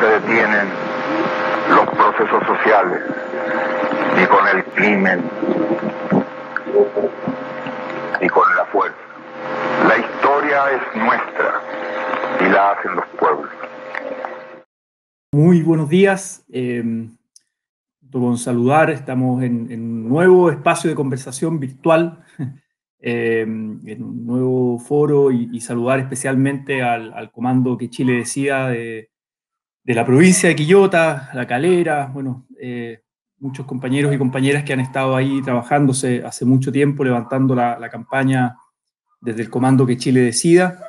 se detienen los procesos sociales, ni con el crimen, ni con la fuerza. La historia es nuestra y la hacen los pueblos. Muy buenos días. Con saludar, estamos en un nuevo espacio de conversación virtual, en un nuevo foro y saludar especialmente al comando que Chile decida de la provincia de Quillota, La Calera, bueno, muchos compañeros y compañeras que han estado ahí trabajándose hace mucho tiempo, levantando la campaña desde el comando que Chile decida.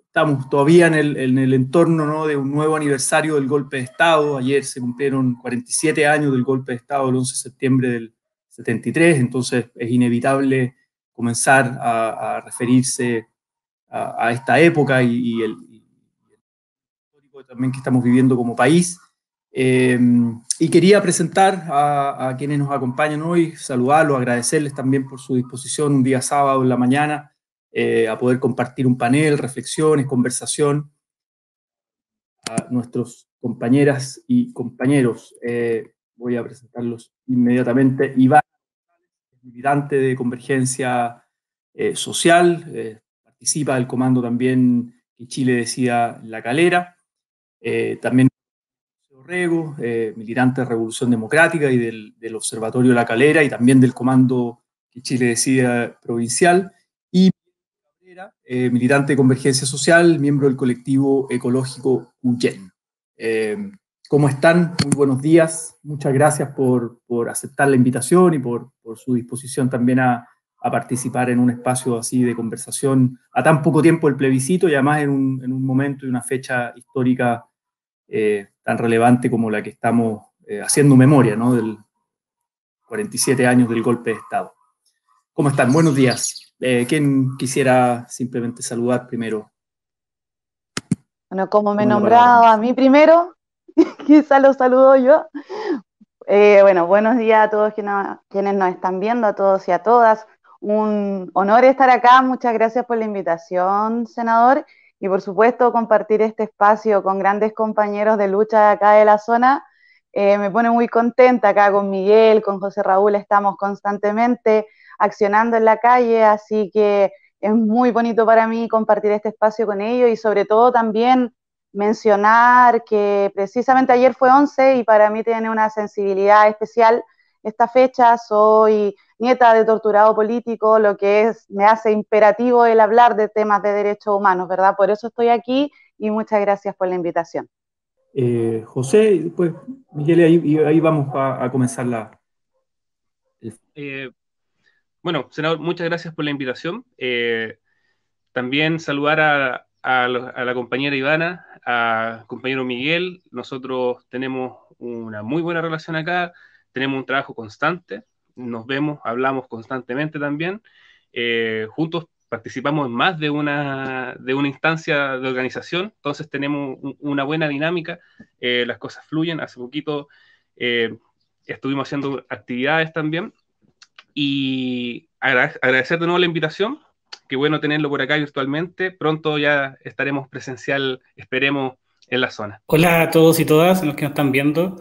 Estamos todavía en el entorno, ¿no?, de un nuevo aniversario del golpe de Estado. Ayer se cumplieron 47 años del golpe de Estado, el 11 de septiembre del 73, entonces es inevitable comenzar a referirse a esta época y el histórico también que estamos viviendo como país. Y quería presentar a quienes nos acompañan hoy, saludarlos, agradecerles también por su disposición un día sábado en la mañana a poder compartir un panel, reflexiones, conversación a nuestros compañeras y compañeros. Voy a presentarlos inmediatamente. Iván, militante de Convergencia Social, participa del comando también que Chile decida La Calera. También Rego, militante de Revolución Democrática y del Observatorio La Calera y también del comando que Chile decida provincial. Y militante de Convergencia Social, miembro del colectivo ecológico Uyen. ¿Cómo están? Muy buenos días. Muchas gracias por aceptar la invitación y por su disposición también a participar en un espacio así de conversación a tan poco tiempo del plebiscito y además en un momento y una fecha histórica tan relevante como la que estamos haciendo memoria, ¿no?, del 47 años del golpe de Estado. ¿Cómo están? Buenos días. ¿Quién quisiera simplemente saludar primero? Bueno, como me he nombrado a mí primero, quizá lo saludo yo. Bueno, buenos días a todos quienes nos están viendo, a todos y a todas. Un honor estar acá, muchas gracias por la invitación, senador, y por supuesto compartir este espacio con grandes compañeros de lucha acá de la zona. Me pone muy contenta acá con Miguel, con José Raúl, estamos constantemente accionando en la calle, así que es muy bonito para mí compartir este espacio con ellos y sobre todo también mencionar que precisamente ayer fue 11 y para mí tiene una sensibilidad especial esta fecha. Soy nieta de torturado político, lo que me hace imperativo el hablar de temas de derechos humanos, ¿verdad? Por eso estoy aquí y muchas gracias por la invitación. José, y después Miguel, ahí vamos a comenzar Bueno, senador, muchas gracias por la invitación. También saludar a la compañera Ivana, al compañero Miguel. Nosotros tenemos una muy buena relación acá, tenemos un trabajo constante, nos vemos, hablamos constantemente también. Juntos participamos en más de una instancia de organización, entonces tenemos una buena dinámica, las cosas fluyen. Hace poquito estuvimos haciendo actividades también. Y agradecer de nuevo la invitación. Qué bueno tenerlo por acá virtualmente. Pronto ya estaremos presencial, esperemos, en la zona. Hola a todos y todas los que nos están viendo.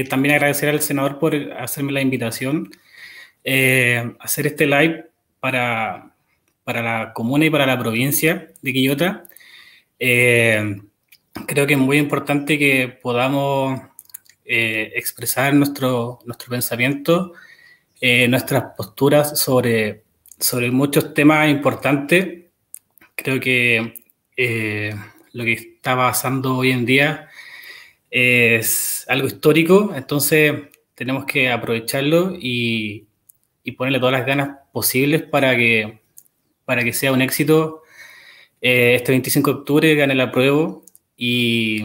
También agradecer al senador por hacerme la invitación. Hacer este live para la comuna y para la provincia de Quillota. Creo que es muy importante que podamos expresar nuestro pensamiento, nuestras posturas sobre muchos temas importantes. Creo que lo que está pasando hoy en día es algo histórico, entonces tenemos que aprovecharlo y ponerle todas las ganas posibles para que sea un éxito. Este 25 de octubre gane el apruebo y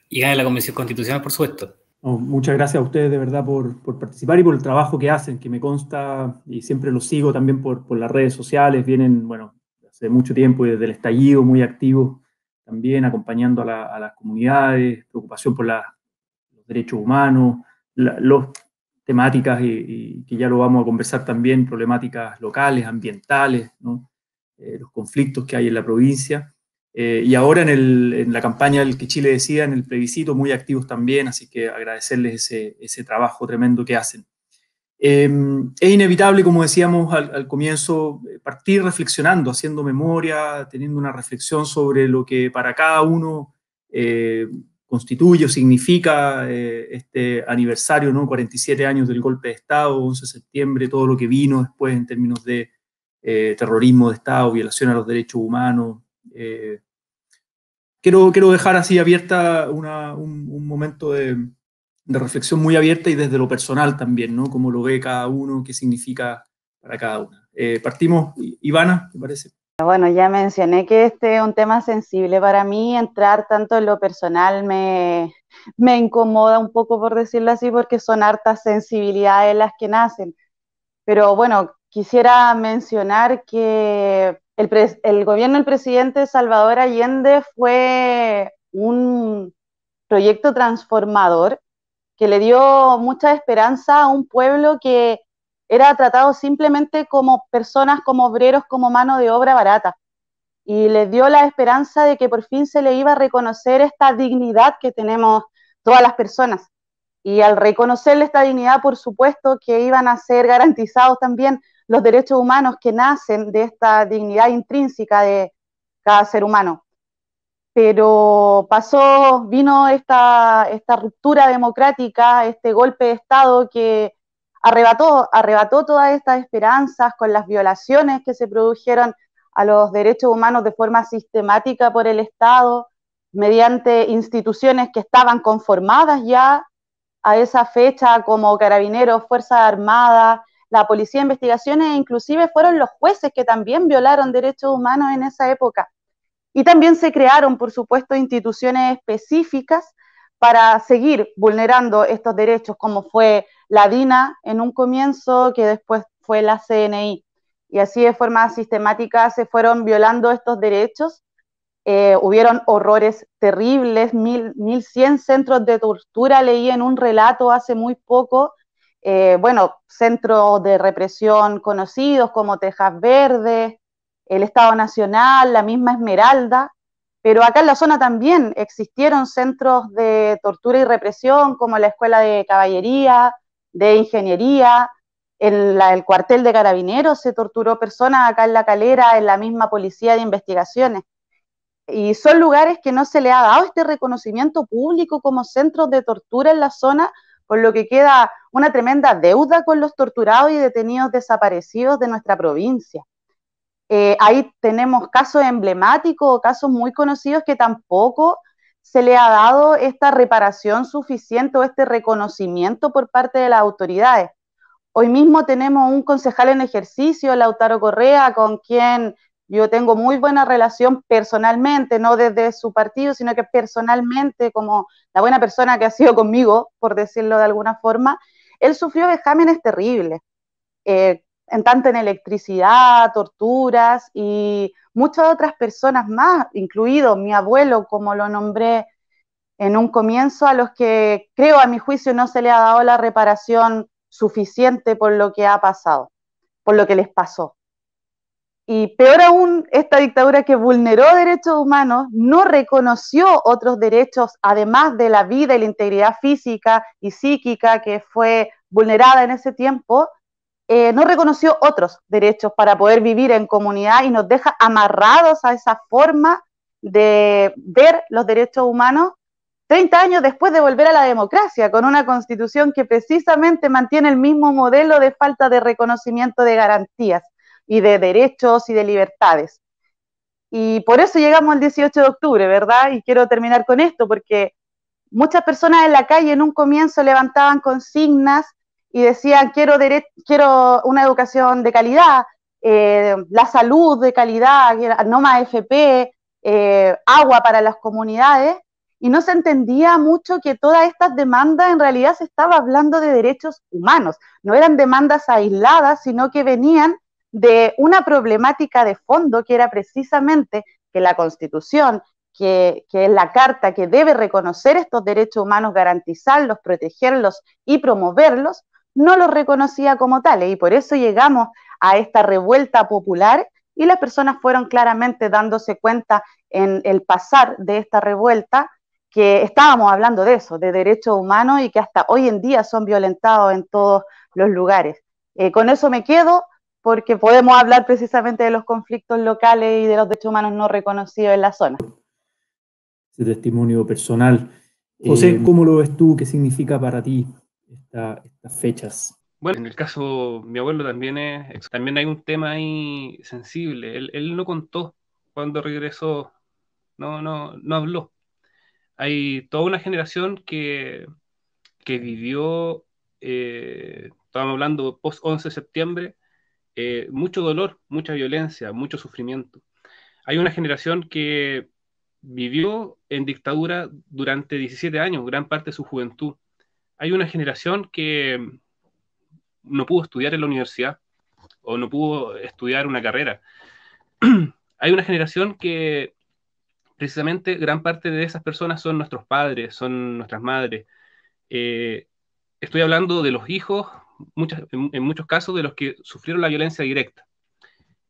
gane la Convención Constitucional, por supuesto. Muchas gracias a ustedes de verdad por participar y por el trabajo que hacen, que me consta y siempre lo sigo también por las redes sociales. Vienen, bueno, hace mucho tiempo y desde el estallido muy activos también acompañando a las comunidades, preocupación por los derechos humanos, las temáticas y que ya lo vamos a conversar también, problemáticas locales, ambientales, ¿no? Los conflictos que hay en la provincia. y ahora en la campaña del que Chile decida, en el plebiscito, muy activos también, así que agradecerles ese trabajo tremendo que hacen. Es inevitable, como decíamos al comienzo, partir reflexionando, haciendo memoria, teniendo una reflexión sobre lo que para cada uno constituye o significa este aniversario, ¿no? 47 años del golpe de Estado, 11 de septiembre, todo lo que vino después en términos de terrorismo de Estado, violación a los derechos humanos. Quiero dejar así abierta un momento de reflexión muy abierta y desde lo personal también, ¿no? Cómo lo ve cada uno, qué significa para cada una. Partimos, Ivana, ¿te parece? Bueno, ya mencioné que este es un tema sensible para mí. Entrar tanto en lo personal me incomoda un poco, por decirlo así, porque son hartas sensibilidades las que nacen. Pero bueno, quisiera mencionar que el gobierno del presidente Salvador Allende fue un proyecto transformador que le dio mucha esperanza a un pueblo que era tratado simplemente como personas, como obreros, como mano de obra barata. Y les dio la esperanza de que por fin se le iba a reconocer esta dignidad que tenemos todas las personas. Y al reconocerle esta dignidad, por supuesto que iban a ser garantizados también los derechos humanos que nacen de esta dignidad intrínseca de cada ser humano. Pero vino esta ruptura democrática, este golpe de Estado que arrebató todas estas esperanzas con las violaciones que se produjeron a los derechos humanos de forma sistemática por el Estado, mediante instituciones que estaban conformadas ya a esa fecha, como Carabineros, Fuerzas Armadas, la Policía de Investigaciones, e inclusive fueron los jueces que también violaron derechos humanos en esa época. Y también se crearon, por supuesto, instituciones específicas para seguir vulnerando estos derechos, como fue la DINA en un comienzo, que después fue la CNI. Y así de forma sistemática se fueron violando estos derechos. Hubieron horrores terribles, 1.100 centros de tortura, leí en un relato hace muy poco, bueno, centros de represión conocidos como Tejas Verdes, el Estado Nacional, la misma Esmeralda, pero acá en la zona también existieron centros de tortura y represión como la Escuela de Caballería, de Ingeniería, el cuartel de Carabineros se torturó personas acá en La Calera, en la misma Policía de Investigaciones. Y son lugares que no se le ha dado este reconocimiento público como centros de tortura en la zona, por lo que queda una tremenda deuda con los torturados y detenidos desaparecidos de nuestra provincia. Ahí tenemos casos emblemáticos, casos muy conocidos que tampoco se le ha dado esta reparación suficiente o este reconocimiento por parte de las autoridades. Hoy mismo tenemos un concejal en ejercicio, Lautaro Correa, con quien yo tengo muy buena relación personalmente, no desde su partido, sino que personalmente, como la buena persona que ha sido conmigo, por decirlo de alguna forma. Él sufrió vejámenes terribles, en tanto en electricidad, torturas y muchas otras personas más, incluido mi abuelo, como lo nombré en un comienzo, a los que creo, a mi juicio, no se le ha dado la reparación suficiente por lo que ha pasado, por lo que les pasó. Y peor aún, esta dictadura que vulneró derechos humanos no reconoció otros derechos, además de la vida y la integridad física y psíquica que fue vulnerada en ese tiempo, no reconoció otros derechos para poder vivir en comunidad y nos deja amarrados a esa forma de ver los derechos humanos 30 años después de volver a la democracia, con una constitución que precisamente mantiene el mismo modelo de falta de reconocimiento de garantías y de derechos y de libertades. Y por eso llegamos al 18 de octubre, ¿verdad? Y quiero terminar con esto, porque muchas personas en la calle en un comienzo levantaban consignas y decían, quiero una educación de calidad, la salud de calidad, no más FP, agua para las comunidades, y no se entendía mucho que todas estas demandas en realidad se estaba hablando de derechos humanos, no eran demandas aisladas, sino que venían de una problemática de fondo que era precisamente que la Constitución, que es la carta que debe reconocer estos derechos humanos, garantizarlos, protegerlos y promoverlos, no los reconocía como tales, y por eso llegamos a esta revuelta popular y las personas fueron claramente dándose cuenta en el pasar de esta revuelta que estábamos hablando de eso, de derechos humanos, y que hasta hoy en día son violentados en todos los lugares. Con eso me quedo, porque podemos hablar precisamente de los conflictos locales y de los derechos humanos no reconocidos en la zona. Ese testimonio personal. José, ¿cómo lo ves tú? ¿Qué significa para ti estas fechas? Bueno, en el caso mi abuelo también hay un tema ahí sensible. Él no contó cuando regresó, no habló. Hay toda una generación que vivió, estábamos hablando post 11 de septiembre, mucho dolor, mucha violencia, mucho sufrimiento. Hay una generación que vivió en dictadura durante 17 años, gran parte de su juventud. Hay una generación que no pudo estudiar en la universidad o no pudo estudiar una carrera. Hay una generación que precisamente gran parte de esas personas son nuestros padres, son nuestras madres. Estoy hablando de los hijos, en muchos casos, de los que sufrieron la violencia directa.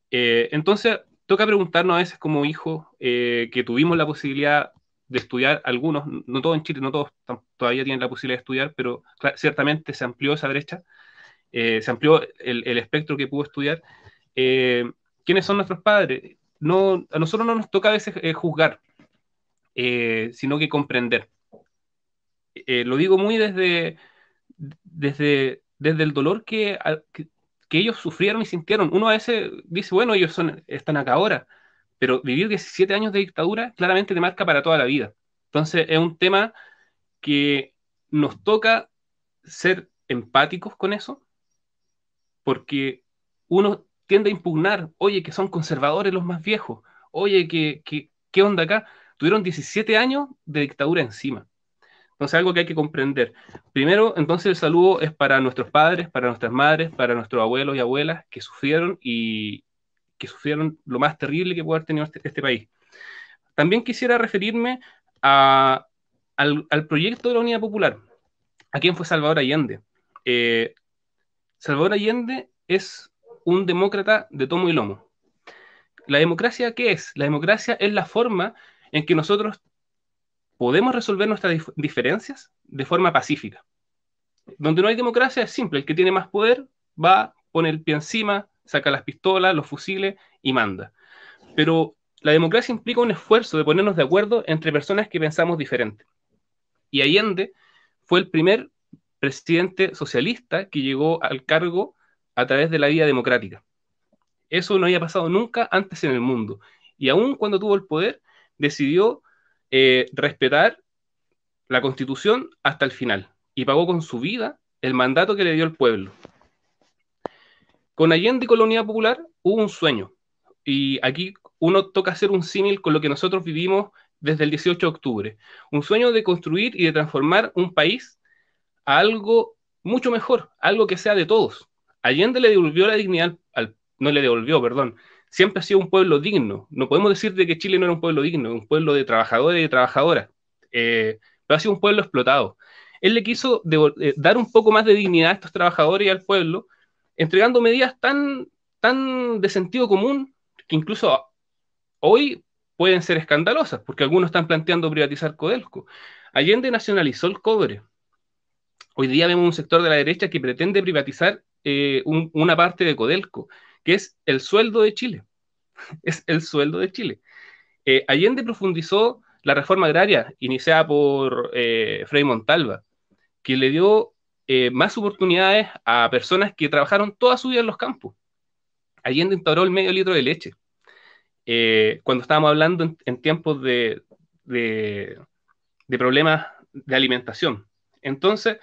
Entonces, toca preguntarnos a veces como hijos que tuvimos la posibilidad de estudiar, algunos, no todos en Chile, no todos todavía tienen la posibilidad de estudiar, pero ciertamente se amplió esa brecha, se amplió el espectro que pudo estudiar. ¿Quiénes son nuestros padres? No, a nosotros no nos toca a veces juzgar, sino que comprender. Lo digo muy desde el dolor que ellos sufrieron y sintieron. Uno a veces dice, bueno, ellos están acá ahora, pero vivir 17 años de dictadura claramente te marca para toda la vida. Entonces es un tema que nos toca ser empáticos con eso, porque uno tiende a impugnar, oye, que son conservadores los más viejos, oye, ¿qué onda acá? Tuvieron 17 años de dictadura encima. Entonces, algo que hay que comprender. Primero, entonces, el saludo es para nuestros padres, para nuestras madres, para nuestros abuelos y abuelas que sufrieron y que sufrieron lo más terrible que puede haber tenido este país. También quisiera referirme al proyecto de la Unidad Popular. ¿A quién fue Salvador Allende? Salvador Allende es un demócrata de tomo y lomo. ¿La democracia qué es? La democracia es la forma en que nosotros podemos resolver nuestras diferencias de forma pacífica. Donde no hay democracia es simple, el que tiene más poder va, pone el pie encima, saca las pistolas, los fusiles y manda. Pero la democracia implica un esfuerzo de ponernos de acuerdo entre personas que pensamos diferente. Y Allende fue el primer presidente socialista que llegó al cargo a través de la vía democrática. Eso no había pasado nunca antes en el mundo. Y aún cuando tuvo el poder, decidió respetar la Constitución hasta el final y pagó con su vida el mandato que le dio el pueblo. Con Allende y con la Unidad Popular hubo un sueño, y aquí uno toca hacer un símil con lo que nosotros vivimos desde el 18 de octubre, un sueño de construir y de transformar un país a algo mucho mejor, algo que sea de todos. Allende le devolvió la dignidad no le devolvió, perdón, siempre ha sido un pueblo digno. No podemos decir de que Chile no era un pueblo digno, un pueblo de trabajadores y de trabajadoras, pero ha sido un pueblo explotado. Él le quiso dar un poco más de dignidad a estos trabajadores y al pueblo, entregando medidas tan de sentido común que incluso hoy pueden ser escandalosas, porque algunos están planteando privatizar Codelco. Allende nacionalizó el cobre. Hoy día vemos un sector de la derecha que pretende privatizar una parte de Codelco, que es el sueldo de Chile. Es el sueldo de Chile. Allende profundizó la reforma agraria iniciada por Frei Montalva, que le dio más oportunidades a personas que trabajaron toda su vida en los campos. Allende instauró el medio litro de leche. Cuando estábamos hablando en tiempos de problemas de alimentación. Entonces,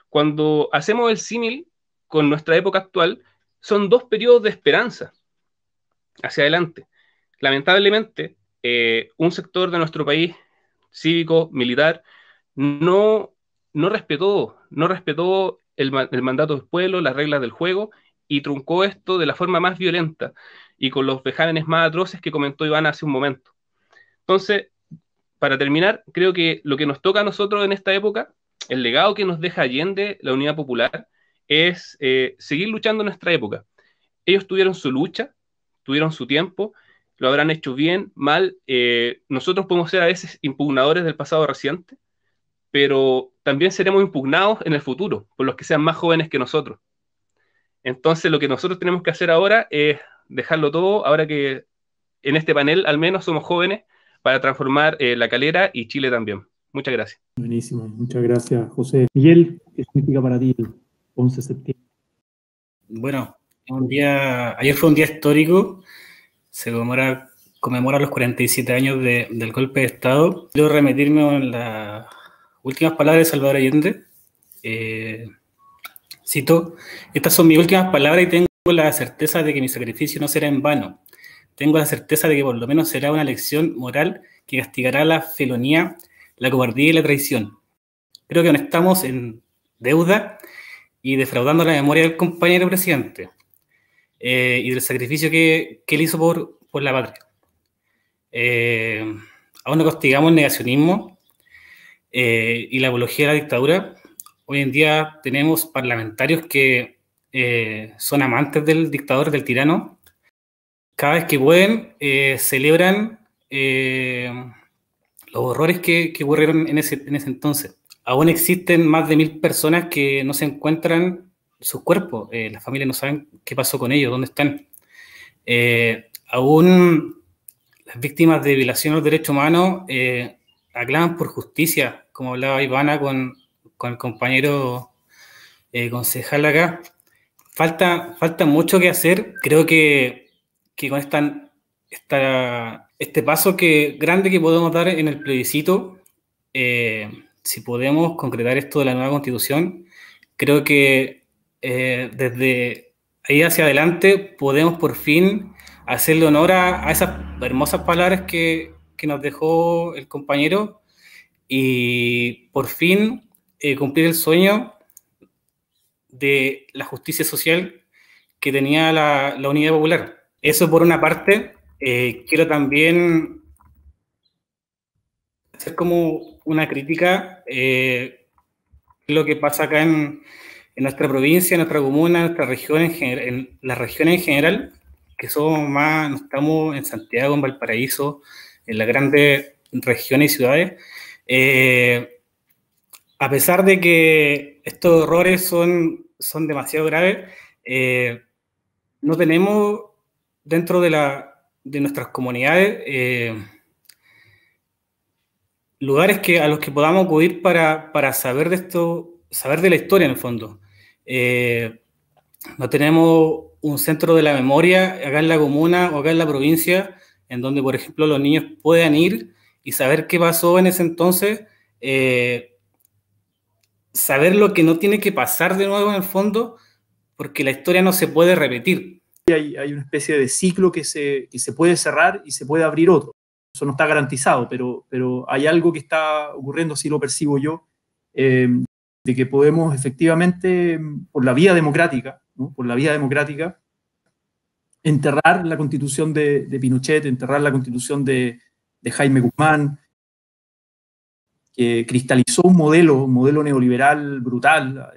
cuando hacemos el símil con nuestra época actual, son dos periodos de esperanza hacia adelante. Lamentablemente, un sector de nuestro país, cívico, militar, no respetó el mandato del pueblo, las reglas del juego, y truncó esto de la forma más violenta y con los vejámenes más atroces que comentó Iván hace un momento. Entonces, para terminar, creo que lo que nos toca a nosotros en esta época, el legado que nos deja Allende, la Unidad Popular, es seguir luchando en nuestra época. Ellos tuvieron su lucha, tuvieron su tiempo, lo habrán hecho bien, mal. Nosotros podemos ser a veces impugnadores del pasado reciente, pero también seremos impugnados en el futuro por los que sean más jóvenes que nosotros. Entonces, lo que nosotros tenemos que hacer ahora es dejarlo todo, ahora que en este panel al menos somos jóvenes, para transformar La Calera y Chile también. Muchas gracias. Buenísimo, muchas gracias, José. Miguel, ¿qué significa para ti el 11 de septiembre? Bueno, ayer fue un día histórico, se conmemora los 47 años del golpe de Estado. Quiero remitirme a las últimas palabras de Salvador Allende. Cito: estas son mis últimas palabras y tengo la certeza de que mi sacrificio no será en vano. Tengo la certeza de que por lo menos será una lección moral que castigará la felonía, la cobardía y la traición. Creo que no estamos en deuda y defraudando la memoria del compañero presidente y del sacrificio que él hizo por la patria. Aún no castigamos el negacionismo y la apología de la dictadura. Hoy en día tenemos parlamentarios que son amantes del dictador, del tirano. Cada vez que pueden, celebran los horrores que ocurrieron en ese entonces. Aún existen más de 1000 personas que no se encuentran sus cuerpos. Las familias no saben qué pasó con ellos, dónde están. Aún las víctimas de violación de los derechos humanos aclaman por justicia, como hablaba Ivana con el compañero concejal acá. Falta mucho que hacer. Creo que con este paso grande que podemos dar en el plebiscito, si podemos concretar esto de la nueva Constitución, creo que desde ahí hacia adelante podemos por fin hacerle honor a esas hermosas palabras que nos dejó el compañero y por fin cumplir el sueño de la justicia social que tenía la Unidad Popular. Eso por una parte. Quiero también hacer como una crítica lo que pasa acá en nuestra provincia, en nuestra comuna, en nuestra región, en las regiones en general, que somos más, no estamos en Santiago, en Valparaíso, en las grandes regiones y ciudades. A pesar de que estos errores son demasiado graves, no tenemos dentro de nuestras comunidades lugares a los que podamos acudir para saber de esto, saber de la historia en el fondo. No tenemos un centro de la memoria acá en la comuna o acá en la provincia en donde, por ejemplo, los niños puedan ir y saber qué pasó en ese entonces, saber lo que no tiene que pasar de nuevo en el fondo, porque la historia no se puede repetir. Hay una especie de ciclo que se puede cerrar y se puede abrir otro. Eso no está garantizado, pero hay algo que está ocurriendo, así lo percibo yo, de que podemos efectivamente, por la vía democrática, ¿no? Por la vía democrática, enterrar la Constitución de Pinochet, enterrar la Constitución de Jaime Guzmán, que cristalizó un modelo neoliberal brutal,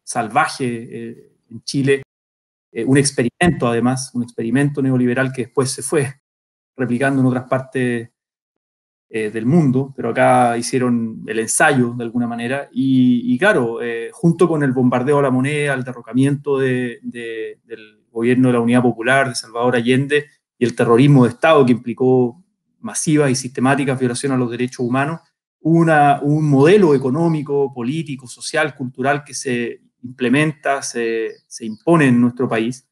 salvaje en Chile. Un experimento, además, un experimento neoliberal que después se fue replicando en otras partes del mundo, pero acá hicieron el ensayo de alguna manera, y claro, junto con el bombardeo a la moneda, el derrocamiento del gobierno de la Unidad Popular, de Salvador Allende, y el terrorismo de Estado que implicó masivas y sistemáticas violaciones a los derechos humanos, un modelo económico, político, social, cultural que se implementa, se impone en nuestro país,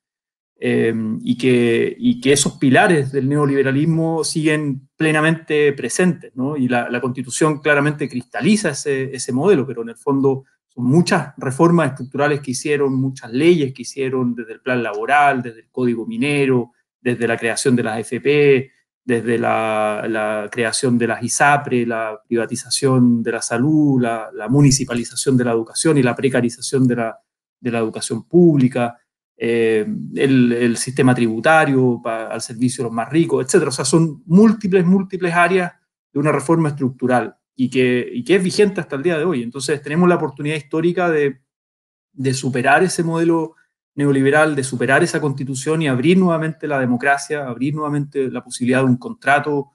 y que esos pilares del neoliberalismo siguen plenamente presentes, ¿no? Y la Constitución claramente cristaliza ese modelo, pero en el fondo son muchas reformas estructurales que hicieron, muchas leyes que hicieron, desde el plan laboral, desde el código minero, desde la creación de las AFP, desde la creación de las ISAPRE, la privatización de la salud, la municipalización de la educación y la precarización de la educación pública, el sistema tributario al servicio de los más ricos, etc. O sea, son múltiples áreas de una reforma estructural y que es vigente hasta el día de hoy. Entonces tenemos la oportunidad histórica de superar ese modelo neoliberal de superar esa constitución y abrir nuevamente la democracia, abrir nuevamente la posibilidad de un contrato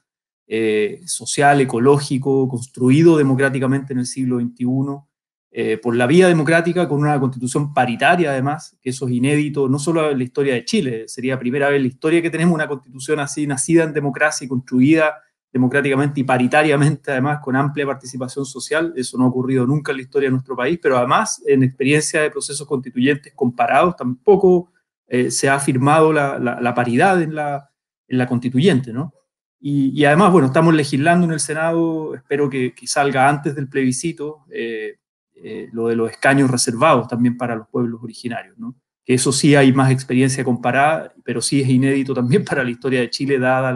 social, ecológico, construido democráticamente en el siglo XXI, por la vía democrática, con una constitución paritaria además, que eso es inédito, no solo en la historia de Chile, sería la primera vez en la historia que tenemos una constitución así, nacida en democracia y construida democráticamente y paritariamente, además, con amplia participación social. Eso no ha ocurrido nunca en la historia de nuestro país, pero además, en experiencia de procesos constituyentes comparados, tampoco se ha afirmado la paridad en la constituyente, ¿no? Y además, bueno, estamos legislando en el Senado, espero que salga antes del plebiscito, lo de los escaños reservados también para los pueblos originarios, ¿no? Que eso sí hay más experiencia comparada, pero sí es inédito también para la historia de Chile, dada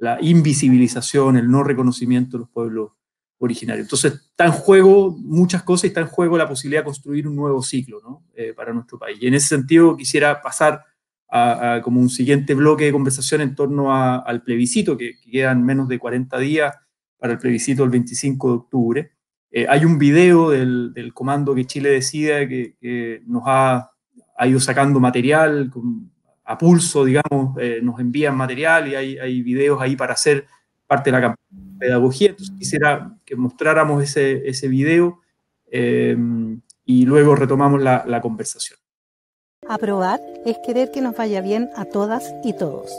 la invisibilización, el no reconocimiento de los pueblos originarios. Entonces está en juego muchas cosas y está en juego la posibilidad de construir un nuevo ciclo, ¿no? Para nuestro país. Y en ese sentido quisiera pasar a como un siguiente bloque de conversación en torno al plebiscito, que quedan menos de 40 días para el plebiscito del 25 de octubre. Hay un video del Comando que Chile Decida que nos ha ido sacando material a pulso, digamos, nos envían material y hay videos ahí para hacer parte de la campaña de pedagogía. Entonces quisiera que mostráramos ese video y luego retomamos la conversación. Aprobar es querer que nos vaya bien a todas y todos.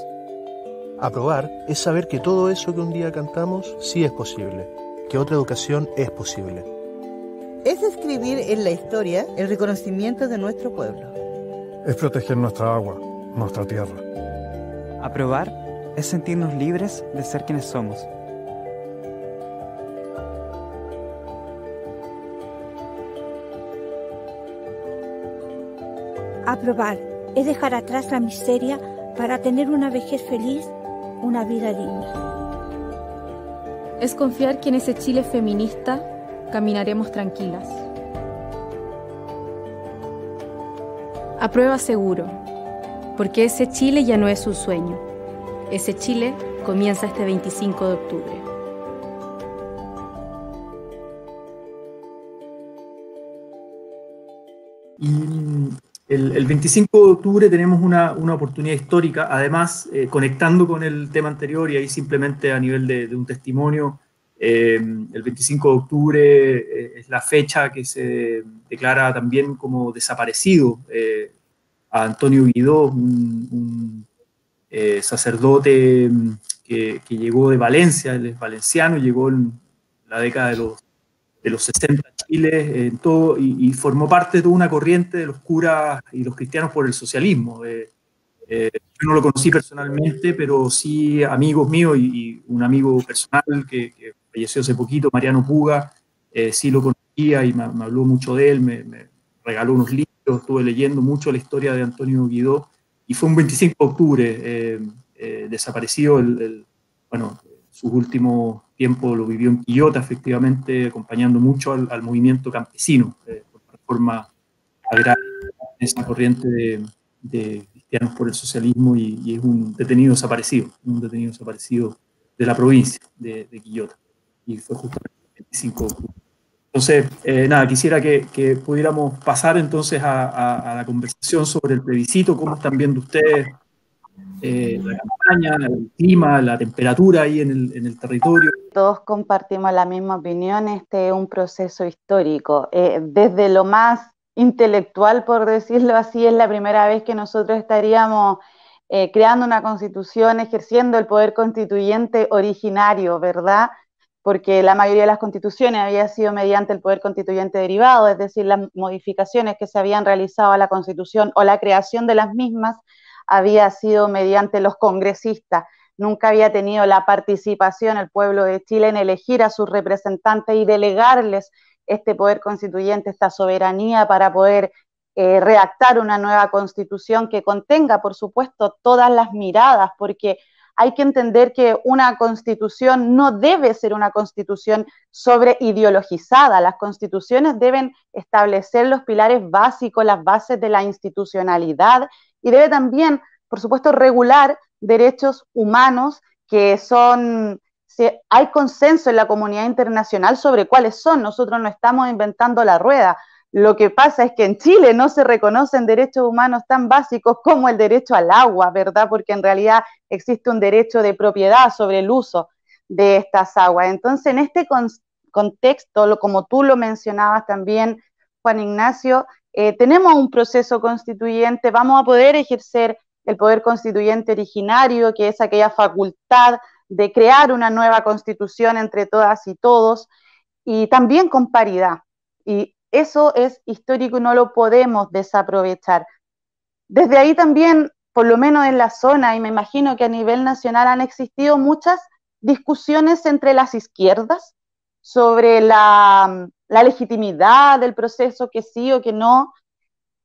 Aprobar es saber que todo eso que un día cantamos sí es posible, que otra educación es posible. Es escribir en la historia el reconocimiento de nuestro pueblo. Es proteger nuestra agua, nuestra tierra. Aprobar es sentirnos libres de ser quienes somos. Aprobar es dejar atrás la miseria para tener una vejez feliz, una vida digna. Es confiar que en ese Chile feminista caminaremos tranquilas. Aprueba seguro, porque ese Chile ya no es un sueño. Ese Chile comienza este 25 de octubre. Y el 25 de octubre tenemos una oportunidad histórica, además conectando con el tema anterior y ahí simplemente a nivel de un testimonio, el 25 de octubre es la fecha que se declara también como desaparecido a Antonio Guidó, un sacerdote que llegó de Valencia, él es valenciano, llegó en la década de los 60 a Chile, y formó parte de toda una corriente de los curas y los cristianos por el socialismo. Yo no lo conocí personalmente, pero sí amigos míos y un amigo personal que falleció hace poquito, Mariano Puga, sí lo conocía y me habló mucho de él, me regaló unos libros, estuve leyendo mucho la historia de Antonio Guidó, y fue un 25 de octubre desaparecido, bueno, sus últimos tiempos lo vivió en Quillota, efectivamente, acompañando mucho al movimiento campesino por la reforma agraria, esa corriente de cristianos por el socialismo, y es un detenido desaparecido de la provincia de Quillota, y fue justamente el 25 de octubre. Entonces, nada, quisiera que pudiéramos pasar entonces a la conversación sobre el plebiscito. ¿Cómo están viendo ustedes la campaña, el clima, la temperatura ahí en el territorio? Todos compartimos la misma opinión. Este es un proceso histórico. Desde lo más intelectual, por decirlo así, es la primera vez que nosotros estaríamos creando una constitución, ejerciendo el poder constituyente originario, ¿verdad? Porque la mayoría de las constituciones había sido mediante el poder constituyente derivado, es decir, las modificaciones que se habían realizado a la Constitución o la creación de las mismas había sido mediante los congresistas. Nunca había tenido la participación el pueblo de Chile en elegir a sus representantes y delegarles este poder constituyente, esta soberanía para poder redactar una nueva constitución que contenga, por supuesto, todas las miradas, porque hay que entender que una constitución no debe ser una constitución sobreideologizada. Las constituciones deben establecer los pilares básicos, las bases de la institucionalidad, y debe también, por supuesto, regular derechos humanos que son... Hay consenso en la comunidad internacional sobre cuáles son. Nosotros no estamos inventando la rueda. Lo que pasa es que en Chile no se reconocen derechos humanos tan básicos como el derecho al agua, ¿verdad? Porque en realidad existe un derecho de propiedad sobre el uso de estas aguas. Entonces, en este contexto, como tú lo mencionabas también, Juan Ignacio, tenemos un proceso constituyente, vamos a poder ejercer el poder constituyente originario, que es aquella facultad de crear una nueva constitución entre todas y todos, y también con paridad. Y eso es histórico y no lo podemos desaprovechar. Desde ahí también, por lo menos en la zona, y me imagino que a nivel nacional han existido muchas discusiones entre las izquierdas sobre la legitimidad del proceso, que sí o que no,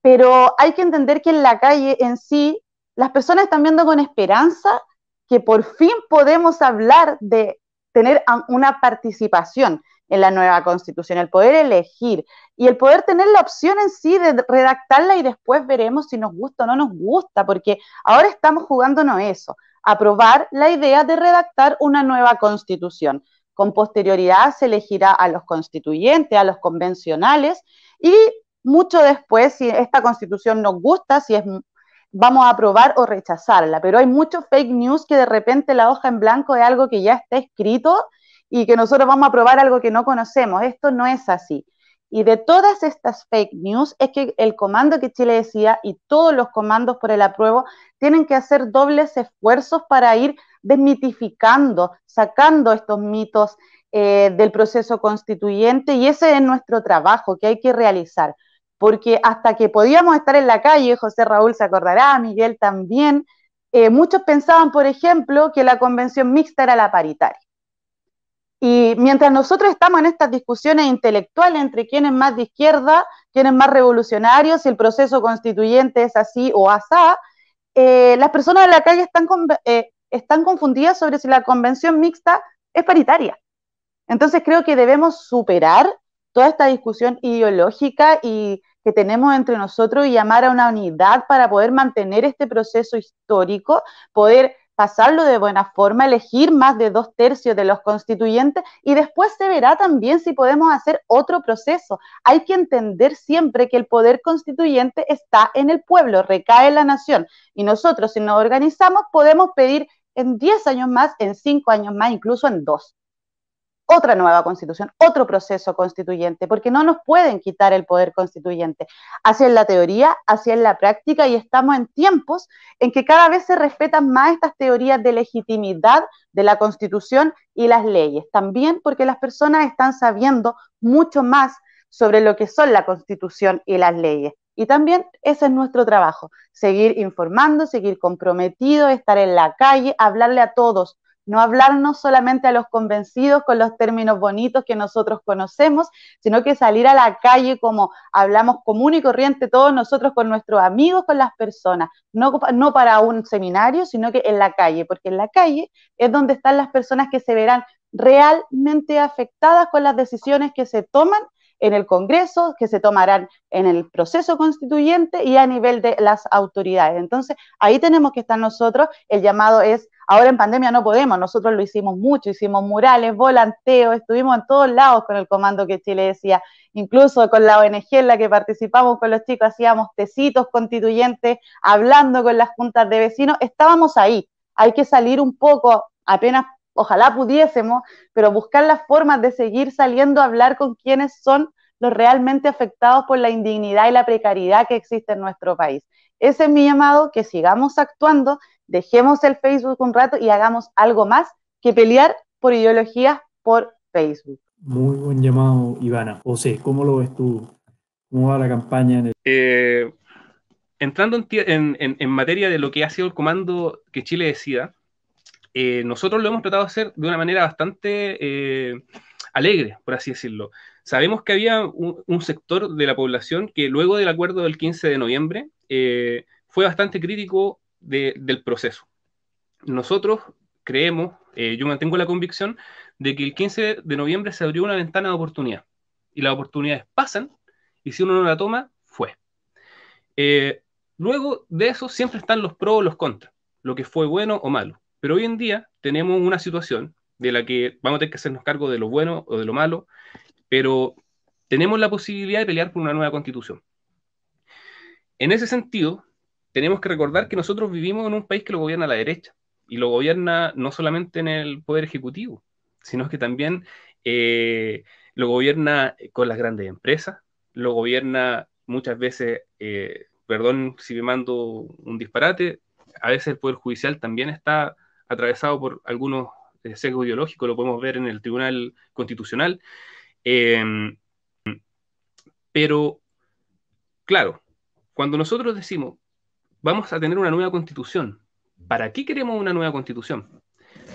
pero hay que entender que en la calle en sí, las personas están viendo con esperanza que por fin podemos hablar de tener una participación en la nueva constitución, el poder elegir y el poder tener la opción en sí de redactarla y después veremos si nos gusta o no nos gusta, porque ahora estamos jugándonos eso, aprobar la idea de redactar una nueva constitución. Con posterioridad se elegirá a los constituyentes, a los convencionales, y mucho después, si esta constitución nos gusta, si es, vamos a aprobar o rechazarla. Pero hay muchos fake news que de repente la hoja en blanco es algo que ya está escrito y que nosotros vamos a aprobar algo que no conocemos. Esto no es así. Y de todas estas fake news es que el comando que Chile decía y todos los comandos por el apruebo tienen que hacer dobles esfuerzos para ir desmitificando, sacando estos mitos del proceso constituyente, y ese es nuestro trabajo que hay que realizar. Porque hasta que podíamos estar en la calle, José Raúl se acordará, Miguel también, muchos pensaban, por ejemplo, que la convención mixta era la paritaria. Y mientras nosotros estamos en estas discusiones intelectuales entre quién es más de izquierda, quién es más revolucionario, si el proceso constituyente es así o asá, las personas de la calle están confundidas sobre si la convención mixta es paritaria. Entonces creo que debemos superar toda esta discusión ideológica y que tenemos entre nosotros y llamar a una unidad para poder mantener este proceso histórico, poder pasarlo de buena forma, elegir más de 2/3 de los constituyentes y después se verá también si podemos hacer otro proceso. Hay que entender siempre que el poder constituyente está en el pueblo, recae en la nación, y nosotros, si nos organizamos, podemos pedir en 10 años más, en 5 años más, incluso en 2. Otra nueva constitución, otro proceso constituyente, porque no nos pueden quitar el poder constituyente. Así es la teoría, así es la práctica, y estamos en tiempos en que cada vez se respetan más estas teorías de legitimidad de la Constitución y las leyes. También porque las personas están sabiendo mucho más sobre lo que son la Constitución y las leyes. Y también ese es nuestro trabajo, seguir informando, seguir comprometidos, estar en la calle, hablarle a todos, no hablarnos solamente a los convencidos con los términos bonitos que nosotros conocemos, sino que salir a la calle como hablamos común y corriente todos nosotros con nuestros amigos, con las personas, no para un seminario, sino que en la calle, porque en la calle es donde están las personas que se verán realmente afectadas con las decisiones que se toman en el Congreso, que se tomarán en el proceso constituyente y a nivel de las autoridades. Entonces, ahí tenemos que estar nosotros. El llamado es, ahora en pandemia no podemos, nosotros lo hicimos mucho, hicimos murales, volanteos, estuvimos en todos lados con el comando que Chile decía, incluso con la ONG en la que participamos con los chicos, hacíamos tecitos constituyentes, hablando con las juntas de vecinos, estábamos ahí. Hay que salir un poco, apenas ojalá pudiésemos, pero buscar las formas de seguir saliendo a hablar con quienes son los realmente afectados por la indignidad y la precariedad que existe en nuestro país. Ese es mi llamado, que sigamos actuando, dejemos el Facebook un rato y hagamos algo más que pelear por ideologías por Facebook. Muy buen llamado, Ivana. José, ¿cómo lo ves tú? ¿Cómo va la campaña? Entrando en materia de lo que ha sido el comando que Chile decida, nosotros lo hemos tratado de hacer de una manera bastante alegre, por así decirlo. Sabemos que había un sector de la población que luego del acuerdo del 15 de noviembre fue bastante crítico del proceso. Nosotros creemos, yo mantengo la convicción de que el 15 de noviembre se abrió una ventana de oportunidad y las oportunidades pasan y si uno no la toma, fue. Luego de eso siempre están los pros o los contras, lo que fue bueno o malo. Pero hoy en día tenemos una situación de la que vamos a tener que hacernos cargo de lo bueno o de lo malo, pero tenemos la posibilidad de pelear por una nueva constitución. En ese sentido, tenemos que recordar que nosotros vivimos en un país que lo gobierna la derecha, y lo gobierna no solamente en el poder ejecutivo, sino que también lo gobierna con las grandes empresas, lo gobierna muchas veces, perdón si me mando un disparate, a veces el Poder Judicial también está atravesado por algunos sesgos ideológicos, lo podemos ver en el Tribunal Constitucional, pero claro, cuando nosotros decimos vamos a tener una nueva constitución, ¿para qué queremos una nueva constitución?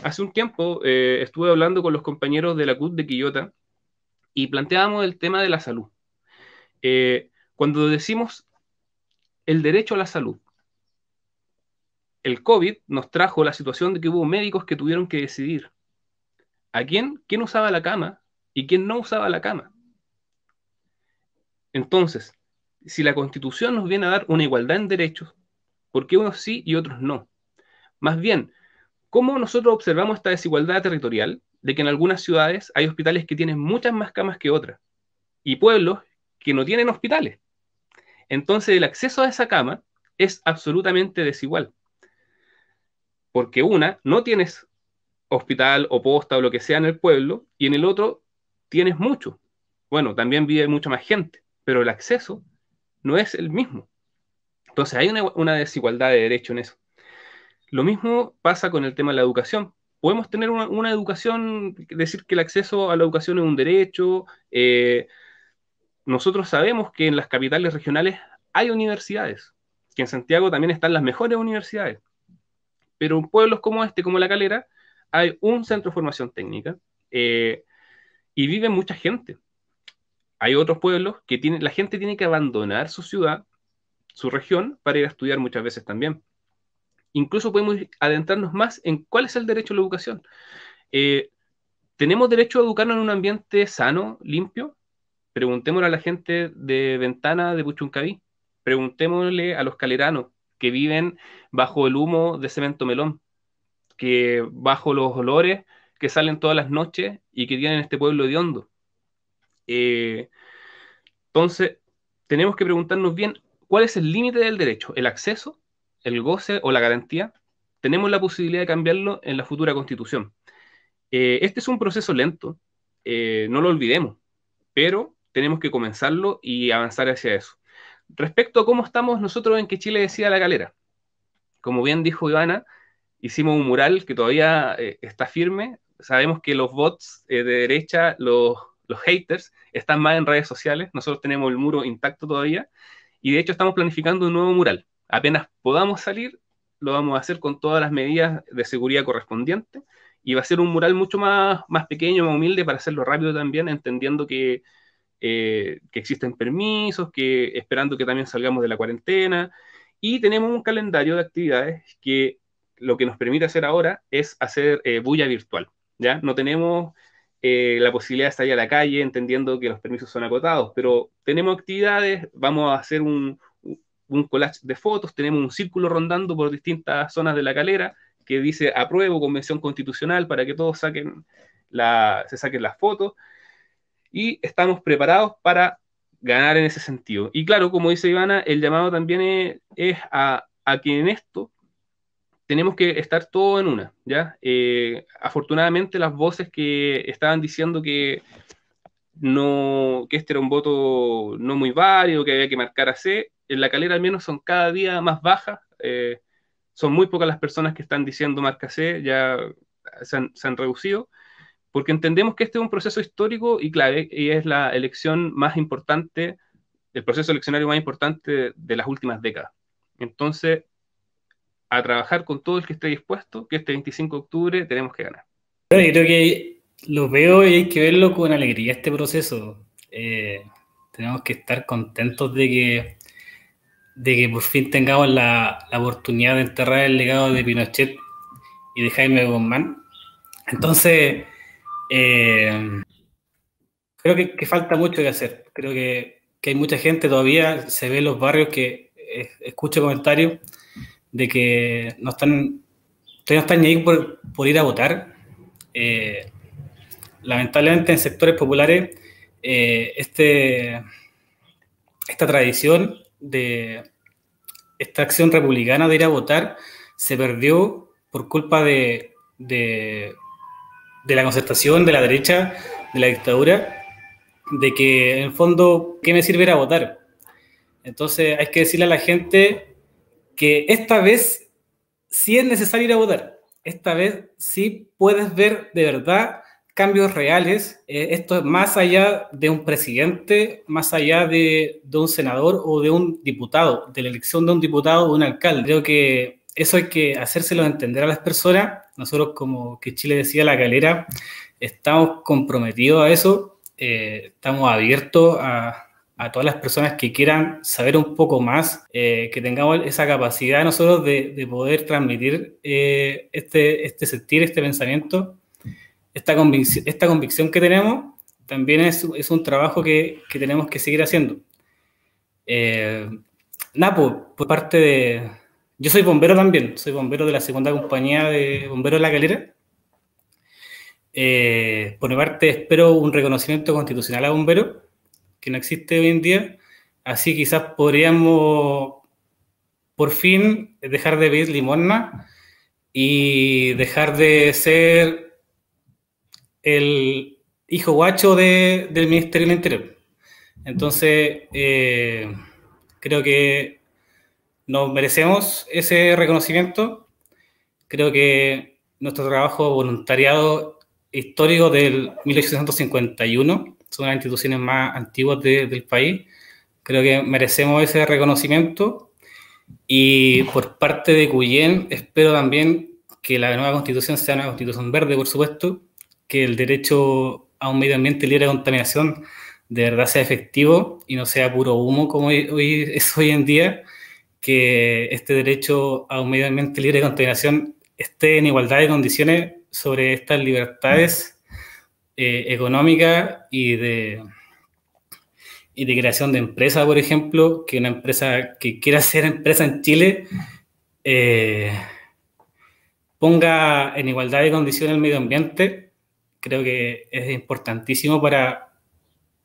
Hace un tiempo estuve hablando con los compañeros de la CUT de Quillota y planteábamos el tema de la salud. Cuando decimos el derecho a la salud, el COVID nos trajo la situación de que hubo médicos que tuvieron que decidir a quién usaba la cama y quién no usaba la cama. Entonces, si la Constitución nos viene a dar una igualdad en derechos, ¿por qué unos sí y otros no? Más bien, ¿cómo nosotros observamos esta desigualdad territorial de que en algunas ciudades hay hospitales que tienen muchas más camas que otras y pueblos que no tienen hospitales? Entonces, el acceso a esa cama es absolutamente desigual. Porque no tienes hospital o posta o lo que sea en el pueblo, y en el otro tienes mucho. Bueno, también vive mucha más gente, pero el acceso no es el mismo. Entonces hay una desigualdad de derecho en eso. Lo mismo pasa con el tema de la educación. Podemos tener una educación, decir que el acceso a la educación es un derecho. Nosotros sabemos que en las capitales regionales hay universidades, que en Santiago también están las mejores universidades. Pero en pueblos como este, como La Calera, hay un centro de formación técnica y vive mucha gente. Hay otros pueblos que la gente tiene que abandonar su ciudad, su región, para ir a estudiar muchas veces también. Incluso podemos adentrarnos más en cuál es el derecho a la educación. ¿Tenemos derecho a educarnos en un ambiente sano, limpio? Preguntémosle a la gente de Ventana, de Puchuncaví. Preguntémosle a los caleranos que viven bajo el humo de cemento melón, que bajo los olores que salen todas las noches y que tienen este pueblo hediondo. Entonces, tenemos que preguntarnos bien cuál es el límite del derecho, el acceso, el goce o la garantía. Tenemos la posibilidad de cambiarlo en la futura Constitución. Este es un proceso lento, no lo olvidemos, pero tenemos que comenzarlo y avanzar hacia eso. Respecto a cómo estamos nosotros en Que Chile Decida La Calera, como bien dijo Ivana, hicimos un mural que todavía está firme. Sabemos que los bots de derecha, los haters, están más en redes sociales. Nosotros tenemos el muro intacto todavía. Y de hecho estamos planificando un nuevo mural. Apenas podamos salir, lo vamos a hacer con todas las medidas de seguridad correspondientes. Y va a ser un mural mucho más pequeño, más humilde, para hacerlo rápido también, entendiendo que existen permisos, esperando que también salgamos de la cuarentena. Y tenemos un calendario de actividades que lo que nos permite hacer ahora es hacer bulla virtual, ¿ya? No tenemos la posibilidad de salir a la calle, entendiendo que los permisos son acotados, pero tenemos actividades, vamos a hacer un collage de fotos, tenemos un círculo rondando por distintas zonas de La Calera que dice apruebo convención constitucional para que todos se saquen las fotos, y estamos preparados para ganar en ese sentido. Y claro, como dice Ivana, el llamado también es a que en esto tenemos que estar todos en una, ¿ya? Afortunadamente las voces que estaban diciendo que este era un voto no muy válido, que había que marcar a C, en La Calera al menos son cada día más bajas, son muy pocas las personas que están diciendo marca C, ya se han reducido, porque entendemos que este es un proceso histórico y clave, y es la elección más importante, el proceso eleccionario más importante de las últimas décadas. Entonces, a trabajar con todo el que esté dispuesto, que este 25 de octubre tenemos que ganar. Bueno, yo creo que lo veo y hay que verlo con alegría, este proceso. Tenemos que estar contentos de que por fin tengamos la oportunidad de enterrar el legado de Pinochet y de Jaime Guzmán. Entonces, creo que falta mucho que hacer. Creo que hay mucha gente todavía, se ve en los barrios que escucho comentarios de que no están ni ahí por ir a votar. Lamentablemente en sectores populares esta tradición de esta acción republicana de ir a votar se perdió por culpa de la concertación, de la derecha, de la dictadura, de que en el fondo, ¿qué me sirve ir a votar? Entonces hay que decirle a la gente que esta vez sí es necesario ir a votar. Esta vez sí puedes ver de verdad cambios reales. Esto es más allá de un presidente, más allá de un senador o de un diputado, de la elección de un diputado o de un alcalde. Creo que eso hay que hacérselo entender a las personas. Nosotros, como que Chile decía, La Calera, estamos comprometidos a eso. Estamos abiertos a todas las personas que quieran saber un poco más, que tengamos esa capacidad nosotros de poder transmitir este sentir, este pensamiento, esta convicción que tenemos. También es un trabajo que tenemos que seguir haciendo. Por parte de... Yo soy bombero también, soy bombero de la segunda compañía de bomberos de La Calera. Por mi parte, espero un reconocimiento constitucional a bomberos, que no existe hoy en día, así quizás podríamos por fin dejar de pedir limosna y dejar de ser el hijo guacho del Ministerio del Interior. Entonces, creo que nos merecemos ese reconocimiento. Creo que nuestro trabajo voluntariado histórico del 1851, son las instituciones más antiguas del país. Creo que merecemos ese reconocimiento. Y por parte de Cuyen, espero también que la nueva constitución sea una constitución verde, por supuesto, que el derecho a un medio ambiente libre de contaminación de verdad sea efectivo y no sea puro humo como es hoy en día, que este derecho a un medio ambiente libre de contaminación esté en igualdad de condiciones sobre estas libertades económica y de creación de empresa, por ejemplo, que una empresa que quiera ser empresa en Chile ponga en igualdad de condiciones el medio ambiente. Creo que es importantísimo para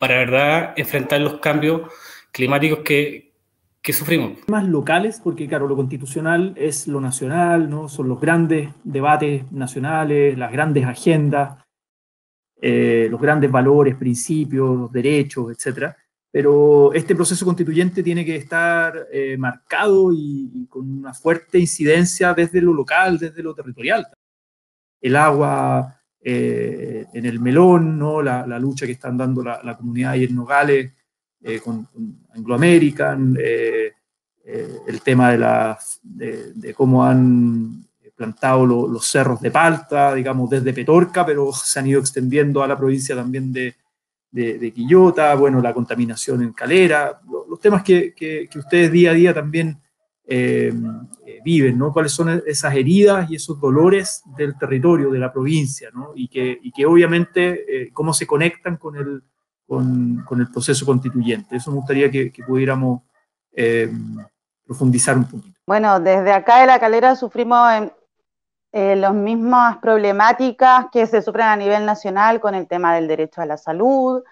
verdad enfrentar los cambios climáticos que sufrimos. Más locales, porque claro, lo constitucional es lo nacional, ¿no? Son los grandes debates nacionales, las grandes agendas, los grandes valores, principios, derechos, etcétera. Pero este proceso constituyente tiene que estar marcado y con una fuerte incidencia desde lo local, desde lo territorial. El agua en el Melón, ¿no? La lucha que están dando la comunidad ahí en Nogales con Anglo American, el tema de cómo han plantado los cerros de palta, digamos, desde Petorca, pero se han ido extendiendo a la provincia también de Quillota, bueno, la contaminación en Calera, los temas que ustedes día a día también viven, ¿no? Cuáles son esas heridas y esos dolores del territorio, de la provincia, ¿no? Y que obviamente cómo se conectan con el proceso constituyente. Eso me gustaría que pudiéramos profundizar un poquito. Bueno, desde acá de La Calera sufrimos las mismas problemáticas que se sufren a nivel nacional con el tema del derecho a la salud.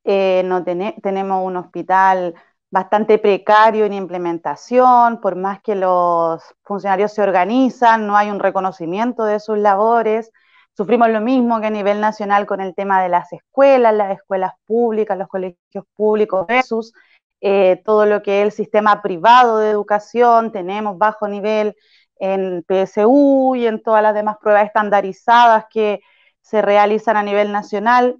Tenemos un hospital bastante precario en implementación, por más que los funcionarios se organizan, no hay un reconocimiento de sus labores. Sufrimos lo mismo que a nivel nacional con el tema de las escuelas públicas, los colegios públicos versus todo lo que es el sistema privado de educación. Tenemos bajo nivel en PSU y en todas las demás pruebas estandarizadas que se realizan a nivel nacional.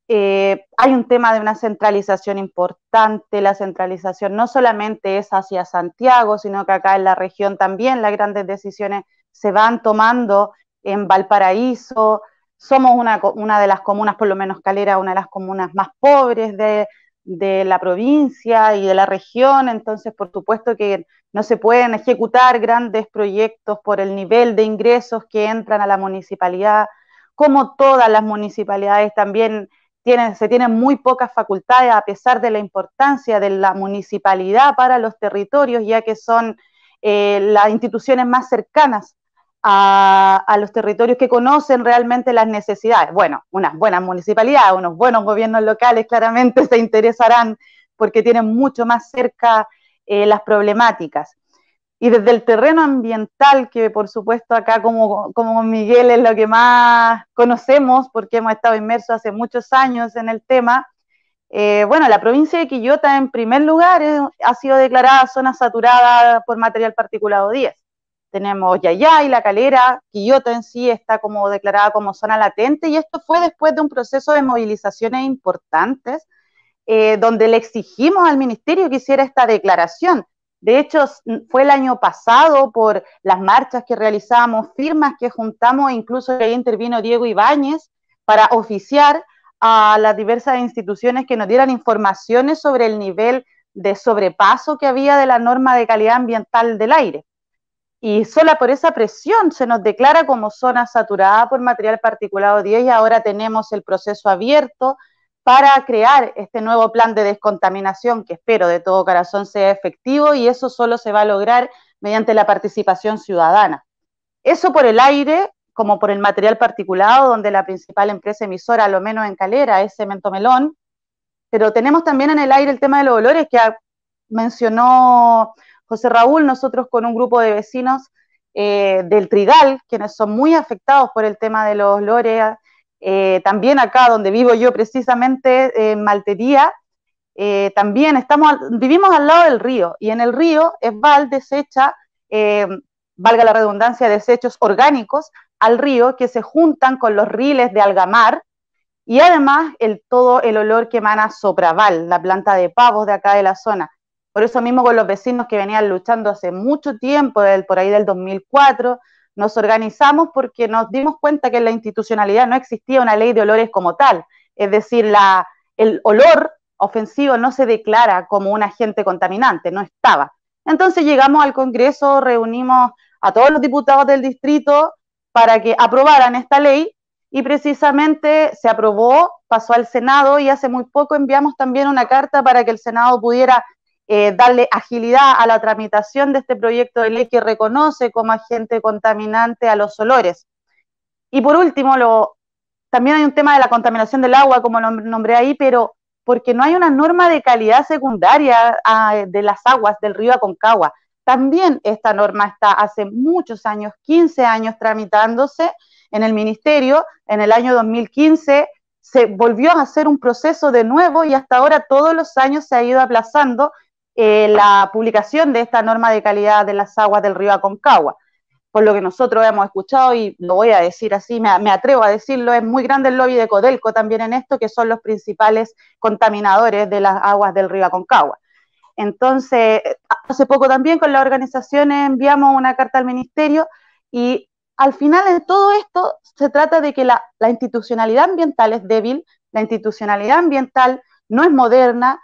Hay un tema de una centralización importante. La centralización no solamente es hacia Santiago, sino que acá en la región también las grandes decisiones se van tomando en Valparaíso. Somos una de las comunas, por lo menos Calera, una de las comunas más pobres de la provincia y de la región, entonces por supuesto que no se pueden ejecutar grandes proyectos por el nivel de ingresos que entran a la municipalidad. Como todas las municipalidades también se tienen muy pocas facultades, a pesar de la importancia de la municipalidad para los territorios, ya que son las instituciones más cercanas a los territorios que conocen realmente las necesidades. Bueno, unas buenas municipalidades, unos buenos gobiernos locales claramente se interesarán porque tienen mucho más cerca las problemáticas. Y desde el terreno ambiental, que por supuesto acá como Miguel es lo que más conocemos, porque hemos estado inmersos hace muchos años en el tema, bueno, la provincia de Quillota en primer lugar ha sido declarada zona saturada por material particulado 10. Tenemos Yayay, La Calera, Quillota en sí está como declarada como zona latente, y esto fue después de un proceso de movilizaciones importantes, donde le exigimos al ministerio que hiciera esta declaración. De hecho, fue el año pasado por las marchas que realizamos, firmas que juntamos, incluso ahí intervino Diego Ibáñez para oficiar a las diversas instituciones que nos dieran informaciones sobre el nivel de sobrepaso que había de la norma de calidad ambiental del aire. Y solo por esa presión se nos declara como zona saturada por material particulado 10, y ahora tenemos el proceso abierto para crear este nuevo plan de descontaminación que espero de todo corazón sea efectivo, y eso solo se va a lograr mediante la participación ciudadana. Eso por el aire, como por el material particulado, donde la principal empresa emisora, a lo menos en Calera, es Cemento Melón, pero tenemos también en el aire el tema de los olores que mencionó José Raúl. Nosotros con un grupo de vecinos del Trigal, quienes son muy afectados por el tema de los olores, también acá donde vivo yo precisamente, en Maltería, también vivimos al lado del río, y en el río Esval desecha, valga la redundancia, desechos orgánicos al río que se juntan con los riles de algamar, y además todo el olor que emana Sopraval, la planta de pavos de acá de la zona. Por eso mismo con los vecinos que venían luchando hace mucho tiempo, por ahí del 2004, nos organizamos porque nos dimos cuenta que en la institucionalidad no existía una ley de olores como tal. Es decir, el olor ofensivo no se declara como un agente contaminante, no estaba. Entonces llegamos al Congreso, reunimos a todos los diputados del distrito para que aprobaran esta ley, y precisamente se aprobó, pasó al Senado, y hace muy poco enviamos también una carta para que el Senado pudiera darle agilidad a la tramitación de este proyecto de ley que reconoce como agente contaminante a los olores. Y por último, también hay un tema de la contaminación del agua, como lo nombré ahí, pero porque no hay una norma de calidad secundaria de las aguas del río Aconcagua. También esta norma está hace muchos años, 15 años tramitándose en el ministerio. En el año 2015 se volvió a hacer un proceso de nuevo, y hasta ahora todos los años se ha ido aplazando la publicación de esta norma de calidad de las aguas del río Aconcagua. Por lo que nosotros hemos escuchado, y lo voy a decir así, me atrevo a decirlo, es muy grande el lobby de Codelco también en esto, que son los principales contaminadores de las aguas del río Aconcagua. Entonces, hace poco también con las organizaciones enviamos una carta al ministerio, y al final de todo esto se trata de que la institucionalidad ambiental es débil, la institucionalidad ambiental no es moderna,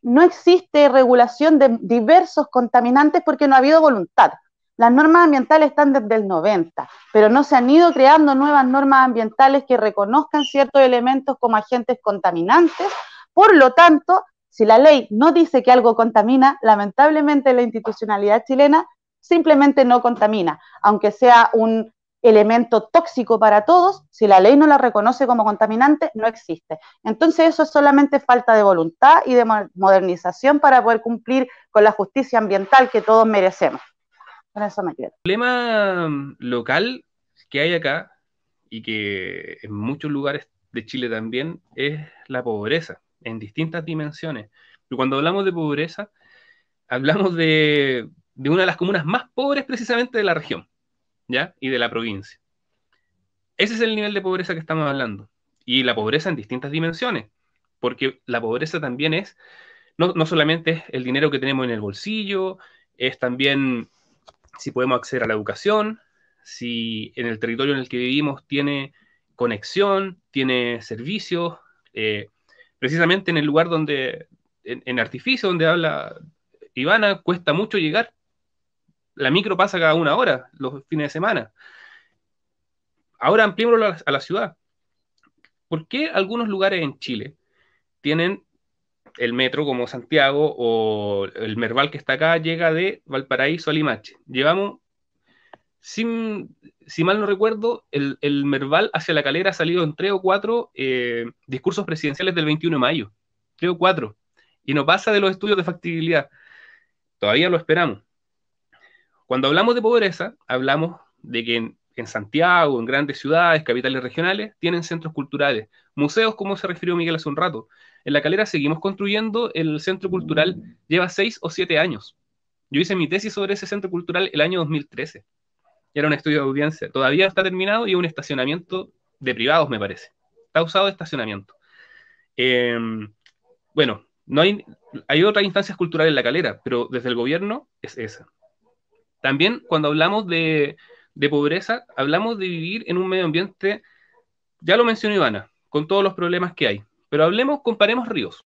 no existe regulación de diversos contaminantes porque no ha habido voluntad. Las normas ambientales están desde el 90, pero no se han ido creando nuevas normas ambientales que reconozcan ciertos elementos como agentes contaminantes. Por lo tanto, si la ley no dice que algo contamina, lamentablemente la institucionalidad chilena simplemente no contamina, aunque sea un elemento tóxico para todos. Si la ley no la reconoce como contaminante, no existe. Entonces eso es solamente falta de voluntad y de modernización para poder cumplir con la justicia ambiental que todos merecemos. Con eso me quedo. El problema local que hay acá, y que en muchos lugares de Chile también, es la pobreza en distintas dimensiones. Y cuando hablamos de pobreza, hablamos de una de las comunas más pobres precisamente de la región, ¿ya? Y de la provincia. Ese es el nivel de pobreza que estamos hablando. Y la pobreza en distintas dimensiones, porque la pobreza también es, no solamente es el dinero que tenemos en el bolsillo, es también si podemos acceder a la educación, si en el territorio en el que vivimos tiene conexión, tiene servicios, precisamente en el lugar donde, en Artificio, donde habla Ivana, cuesta mucho llegar. La micro pasa cada 1 hora, los fines de semana. Ahora ampliémoslo a la ciudad. ¿Por qué algunos lugares en Chile tienen el metro como Santiago, o el Merval que está acá llega de Valparaíso a Limache? Llevamos si mal no recuerdo, el Merval hacia La Calera ha salido en 3 o 4 discursos presidenciales del 21 de mayo. 3 o 4. Y no pasa de los estudios de factibilidad. Todavía lo esperamos. Cuando hablamos de pobreza, hablamos de que en Santiago, en grandes ciudades, capitales regionales, tienen centros culturales, museos, como se refirió Miguel hace un rato. En La Calera seguimos construyendo el centro cultural, lleva 6 o 7 años. Yo hice mi tesis sobre ese centro cultural el año 2013. Era un estudio de audiencia. Todavía está terminado y es un estacionamiento de privados, me parece. Está usado de estacionamiento. Bueno, hay otras instancias culturales en La Calera, pero desde el gobierno es esa. También cuando hablamos de pobreza, hablamos de vivir en un medio ambiente, ya lo mencionó Ivana, con todos los problemas que hay, pero comparemos ríos.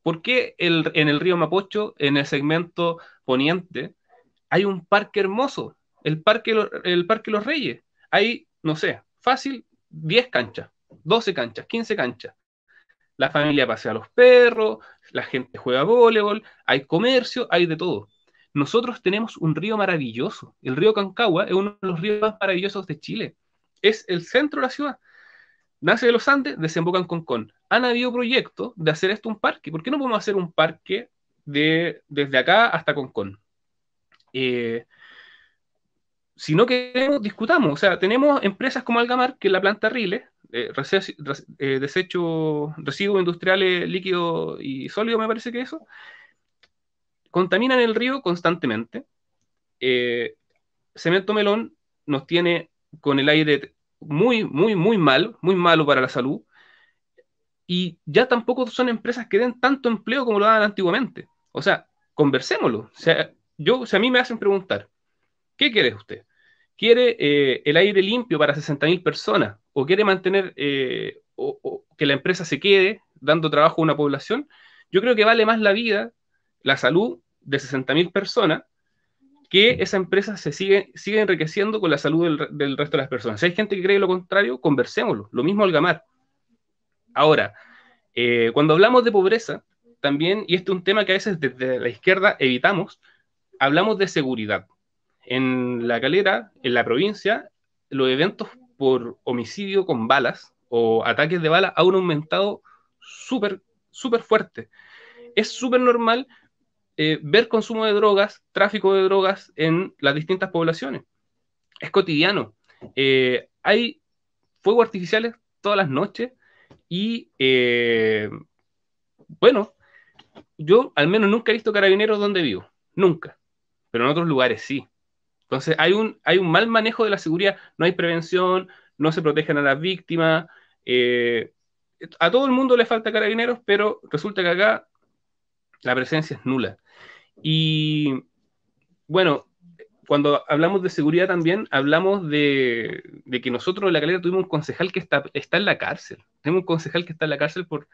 ¿Por qué en el río Mapocho, en el segmento poniente, hay un parque hermoso? El Parque Los Reyes. Hay, no sé, fácil, 10 canchas, 12 canchas, 15 canchas. La familia pasea a los perros, la gente juega voleibol, hay comercio, hay de todo. Nosotros tenemos un río maravilloso. El río Concagua es uno de los ríos más maravillosos de Chile. Es el centro de la ciudad. Nace de los Andes, desemboca en Concón. Han habido proyectos de hacer esto un parque. ¿Por qué no podemos hacer un parque desde acá hasta Concón? Si no queremos, discutamos. O sea, tenemos empresas como Algamar, que es la planta Riles, residuos industriales líquidos y sólidos, me parece que eso, contaminan el río constantemente. Cemento Melón nos tiene con el aire muy malo para la salud, y ya tampoco son empresas que den tanto empleo como lo daban antiguamente. O sea, conversémoslo. O sea, si a mí me hacen preguntar, ¿qué quiere usted? ¿Quiere el aire limpio para 60.000 personas? ¿O quiere mantener o que la empresa se quede dando trabajo a una población? Yo creo que vale más la vida, la salud de 60.000 personas, que esa empresa se sigue enriqueciendo con la salud del resto de las personas. Si hay gente que cree lo contrario, conversémoslo. Lo mismo Algamar. Ahora, cuando hablamos de pobreza, también, y este es un tema que a veces desde la izquierda evitamos, hablamos de seguridad. En La Calera, en la provincia, los eventos por homicidio con balas o ataques de balas han aumentado súper fuerte. Es súper normal ver consumo de drogas, tráfico de drogas en las distintas poblaciones. Es cotidiano. Hay fuegos artificiales todas las noches y, bueno, yo al menos nunca he visto carabineros donde vivo. Nunca. Pero en otros lugares sí. Entonces hay un mal manejo de la seguridad, no hay prevención, no se protegen a las víctimas, a todo el mundo le falta carabineros, pero resulta que acá la presencia es nula. Y bueno, cuando hablamos de seguridad también hablamos de que nosotros en La Calera tuvimos un concejal que está en la cárcel. Tenemos un concejal que está en la cárcel por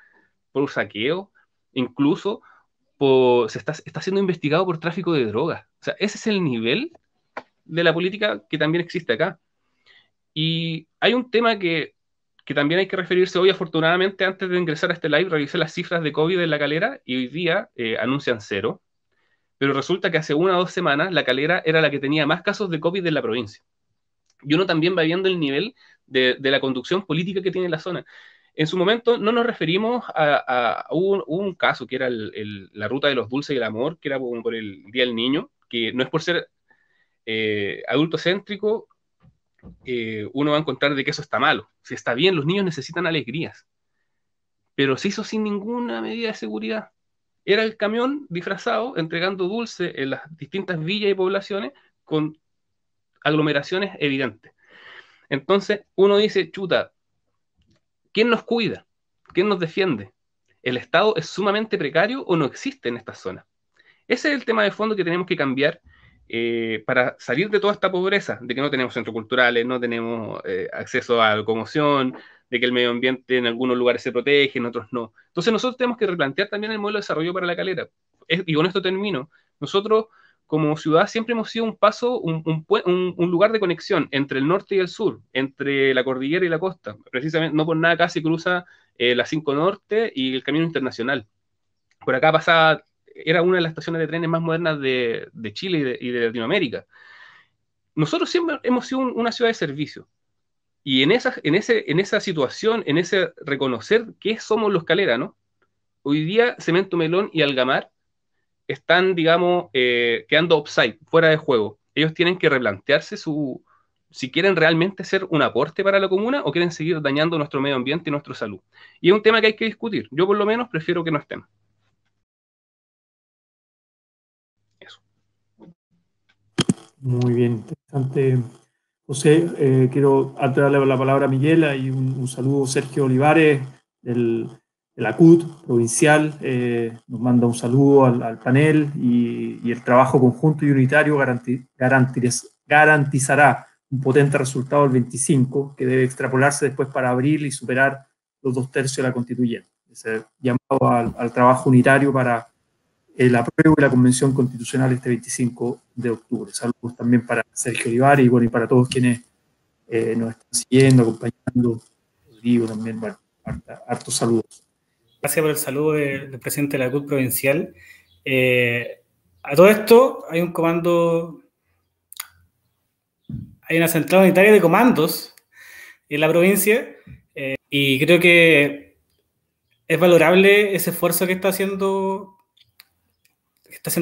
un saqueo, incluso está siendo investigado por tráfico de drogas. O sea, ese es el nivel de la política que también existe acá. Y hay un tema que también hay que referirse hoy. Afortunadamente, antes de ingresar a este live, revisé las cifras de COVID en La Calera y hoy día anuncian 0. Pero resulta que hace 1 o 2 semanas La Calera era la que tenía más casos de COVID en la provincia. Y uno también va viendo el nivel de la conducción política que tiene la zona. En su momento no nos referimos a un caso que era la ruta de los dulces y el amor, que era por el Día del Niño, que no es por ser adultocéntrico, uno va a encontrar de que eso está malo. Si está bien, los niños necesitan alegrías. Pero se hizo sin ninguna medida de seguridad. Era el camión disfrazado entregando dulce en las distintas villas y poblaciones con aglomeraciones evidentes. Entonces uno dice, chuta, ¿quién nos cuida? ¿Quién nos defiende? ¿El Estado es sumamente precario o no existe en esta zona? Ese es el tema de fondo que tenemos que cambiar para salir de toda esta pobreza, de que no tenemos centros culturales, no tenemos acceso a locomoción, de que el medio ambiente en algunos lugares se protege, en otros no. Entonces nosotros tenemos que replantear también el modelo de desarrollo para La Calera. Y con esto termino. Nosotros, como ciudad, siempre hemos sido un paso, un lugar de conexión entre el norte y el sur, entre la cordillera y la costa. Precisamente, no por nada acá se cruza la 5 Norte y el Camino Internacional. Por acá pasaba, era una de las estaciones de trenes más modernas de Chile y de Latinoamérica. nosotros siempre hemos sido una ciudad de servicio. Y en esa situación, en ese reconocer qué somos los caleranos, hoy día Cemento Melón y Algamar están, digamos, quedando offside, fuera de juego. Ellos tienen que replantearse si quieren realmente ser un aporte para la comuna o quieren seguir dañando nuestro medio ambiente y nuestra salud. Y es un tema que hay que discutir. Yo por lo menos prefiero que no estén. Eso. Muy bien, interesante. José, quiero darle la palabra a Miguel y un saludo. Sergio Olivares, de la CUT provincial, nos manda un saludo al panel y el trabajo conjunto y unitario garantizará un potente resultado del 25, que debe extrapolarse después para abril y superar los 2/3 de la constituyente. Ese llamado al trabajo unitario para el apruebo de la Convención Constitucional este 25 de octubre. Saludos también para Sergio Olivares y para todos quienes nos están siguiendo, acompañando. Rodrigo también, hartos saludos. Gracias por el saludo del presidente de la CUT provincial. A todo esto hay un comando, hay una central unitaria de comandos en la provincia y creo que es valorable ese esfuerzo que está haciendo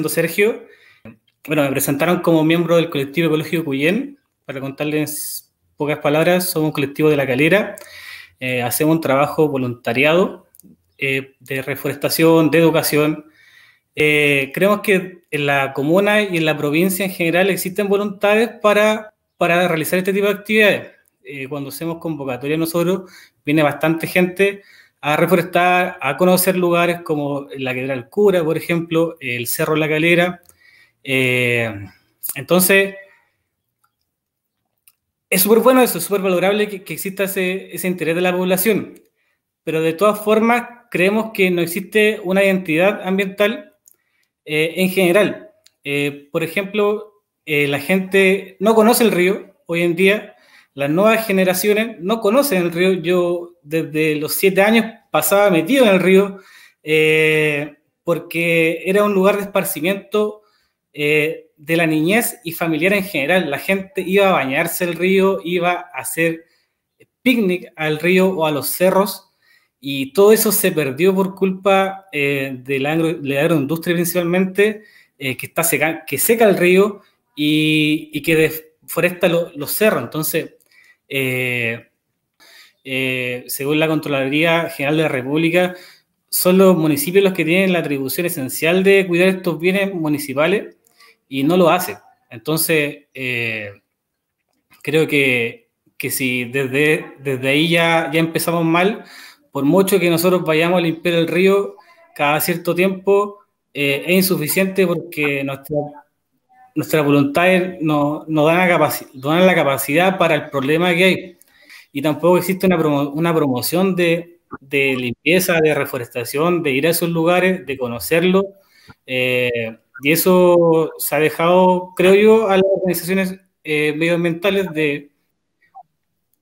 Sergio. Bueno, me presentaron como miembro del colectivo ecológico Cuyén. Para contarles pocas palabras, somos un colectivo de La Calera. Hacemos un trabajo voluntariado de reforestación, de educación. Creemos que en la comuna y en la provincia en general existen voluntades para realizar este tipo de actividades. Cuando hacemos convocatoria nosotros, viene bastante gente a reforestar, a conocer lugares como la Catedral del Cura, por ejemplo, el Cerro La Calera. Entonces, es súper bueno eso, es súper valorable que exista ese interés de la población, pero de todas formas creemos que no existe una identidad ambiental en general. Por ejemplo, la gente no conoce el río hoy en día. Las nuevas generaciones no conocen el río. Yo desde los 7 años pasaba metido en el río porque era un lugar de esparcimiento de la niñez y familiar en general. La gente iba a bañarse al río, iba a hacer picnic al río o a los cerros, y todo eso se perdió por culpa de la agroindustria principalmente, que seca el río y que deforesta los cerros. Entonces, según la Contraloría General de la República, son los municipios los que tienen la atribución esencial de cuidar estos bienes municipales y no lo hacen. Entonces, creo que si desde ahí ya empezamos mal, por mucho que nosotros vayamos a limpiar el río cada cierto tiempo, es insuficiente porque nuestra voluntad no dan la capacidad para el problema que hay. Y tampoco existe una promoción de limpieza, de reforestación, de ir a esos lugares, de conocerlos. Y eso se ha dejado, creo yo, a las organizaciones medioambientales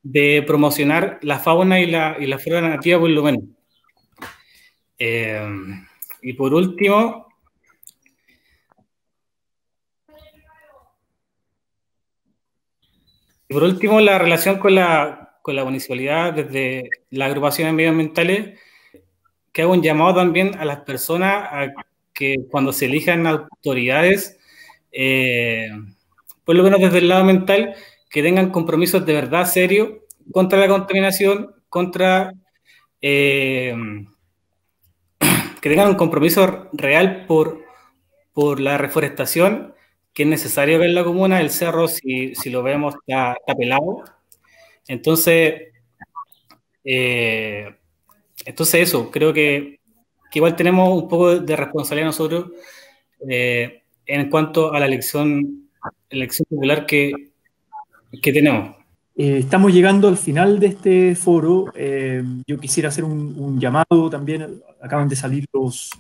de promocionar la fauna y la flora nativa, por lo menos. Y por último, la relación con la municipalidad desde las agrupaciones medioambientales, que hago un llamado también a las personas a que cuando se elijan autoridades, por lo menos desde el lado ambiental, que tengan compromisos de verdad serios contra la contaminación, que tengan un compromiso real por la reforestación, que es necesario ver en la comuna. El cerro, si lo vemos, está pelado. Entonces eso, creo que igual tenemos un poco de responsabilidad nosotros en cuanto a la elección popular que tenemos. Estamos llegando al final de este foro. Yo quisiera hacer un llamado también. Acaban de salir los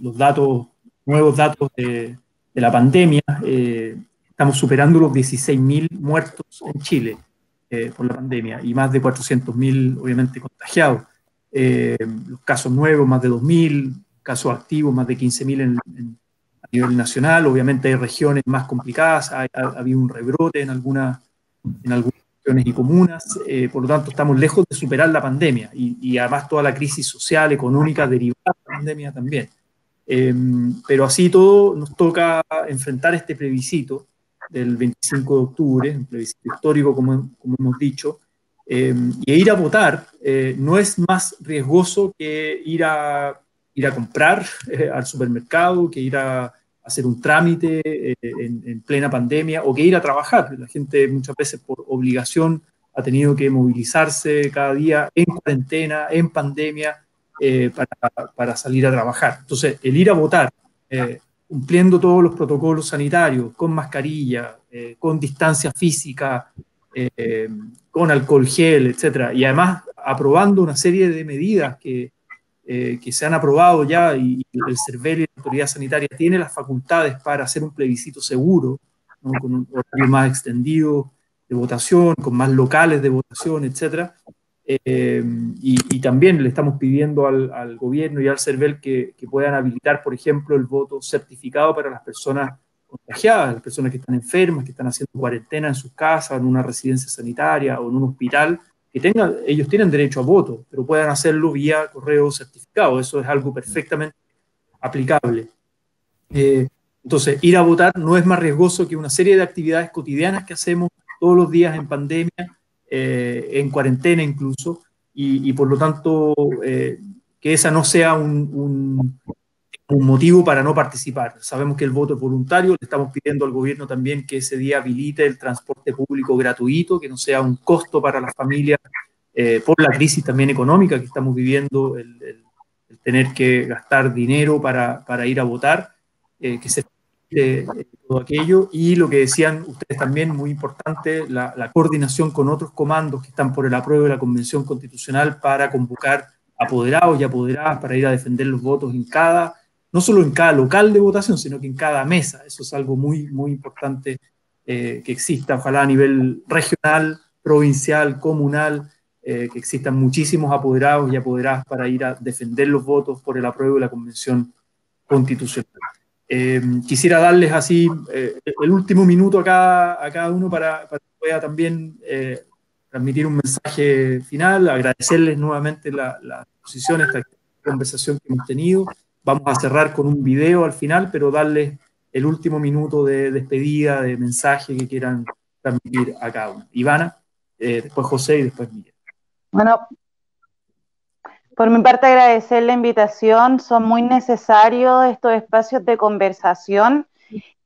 nuevos datos de la pandemia. Estamos superando los 16.000 muertos en Chile por la pandemia y más de 400.000 obviamente contagiados. Los casos nuevos, más de 2.000, casos activos, más de 15.000 a nivel nacional. Obviamente hay regiones más complicadas, ha habido un rebrote en algunas en algunas regiones y comunas, por lo tanto estamos lejos de superar la pandemia y además toda la crisis social, económica derivada de la pandemia también. Pero así todo nos toca enfrentar este plebiscito del 25 de octubre, un plebiscito histórico como hemos dicho, y ir a votar no es más riesgoso que ir a comprar al supermercado, que ir a hacer un trámite en plena pandemia o que ir a trabajar. La gente muchas veces por obligación ha tenido que movilizarse cada día en cuarentena, en pandemia, para salir a trabajar. Entonces, el ir a votar, cumpliendo todos los protocolos sanitarios, con mascarilla, con distancia física, con alcohol gel, etcétera, y además aprobando una serie de medidas que se han aprobado ya, y el CERVEL y la autoridad sanitaria tiene las facultades para hacer un plebiscito seguro, ¿no? Con un horario más extendido de votación, con más locales de votación, etcétera. Y también le estamos pidiendo al gobierno y al CERVEL que puedan habilitar, por ejemplo, el voto certificado para las personas contagiadas, las personas que están enfermas, que están haciendo cuarentena en sus casas, en una residencia sanitaria o en un hospital, ellos tienen derecho a voto, pero puedan hacerlo vía correo certificado. Eso es algo perfectamente aplicable. Entonces, ir a votar no es más riesgoso que una serie de actividades cotidianas que hacemos todos los días en pandemia, en cuarentena incluso, y por lo tanto que esa no sea un motivo para no participar. Sabemos que el voto es voluntario, le estamos pidiendo al gobierno también que ese día habilite el transporte público gratuito, que no sea un costo para las familias por la crisis también económica que estamos viviendo, el tener que gastar dinero para ir a votar, que se todo aquello, y lo que decían ustedes también, muy importante, la coordinación con otros comandos que están por el apruebo de la Convención Constitucional para convocar apoderados y apoderadas para ir a defender los votos no solo en cada local de votación, sino que en cada mesa. Eso es algo muy, muy importante que exista, ojalá a nivel regional, provincial, comunal, que existan muchísimos apoderados y apoderadas para ir a defender los votos por el apruebo de la Convención Constitucional. Quisiera darles así el último minuto a cada uno para que pueda también transmitir un mensaje final, agradecerles nuevamente la exposición, esta conversación que hemos tenido. Vamos a cerrar con un video al final, pero darles el último minuto de despedida, de mensaje que quieran transmitir a cada uno. Ivana, después José y después Miguel. Bueno, por mi parte agradecer la invitación, son muy necesarios estos espacios de conversación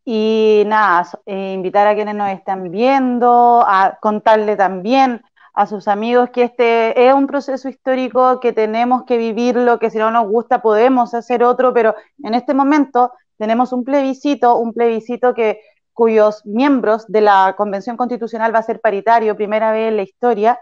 y nada, invitar a quienes nos están viendo, a contarle también a sus amigos que este es un proceso histórico que tenemos que vivirlo, que si no nos gusta podemos hacer otro, pero en este momento tenemos un plebiscito cuyos miembros de la Convención Constitucional va a ser paritario, primera vez en la historia,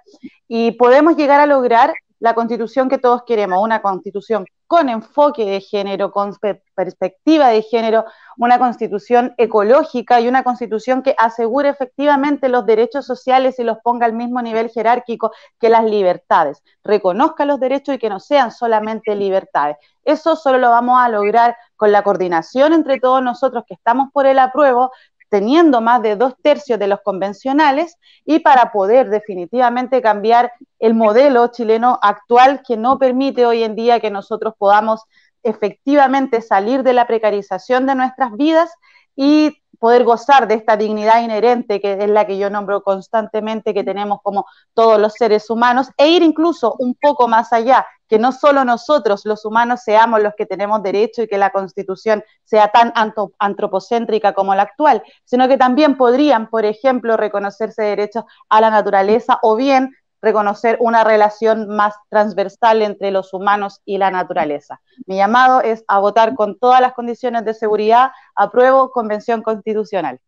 y podemos llegar a lograr la constitución que todos queremos, una constitución con enfoque de género, con perspectiva de género, una constitución ecológica y una constitución que asegure efectivamente los derechos sociales y los ponga al mismo nivel jerárquico que las libertades, reconozca los derechos y que no sean solamente libertades. Eso solo lo vamos a lograr con la coordinación entre todos nosotros que estamos por el apruebo, teniendo más de 2/3 de los convencionales y para poder definitivamente cambiar el modelo chileno actual que no permite hoy en día que nosotros podamos efectivamente salir de la precarización de nuestras vidas y poder gozar de esta dignidad inherente que es la que yo nombro constantemente que tenemos como todos los seres humanos e ir incluso un poco más allá, que no solo nosotros los humanos seamos los que tenemos derecho y que la Constitución sea tan antropocéntrica como la actual, sino que también podrían, por ejemplo, reconocerse derechos a la naturaleza o bien reconocer una relación más transversal entre los humanos y la naturaleza. Mi llamado es a votar con todas las condiciones de seguridad, apruebo Convención Constitucional.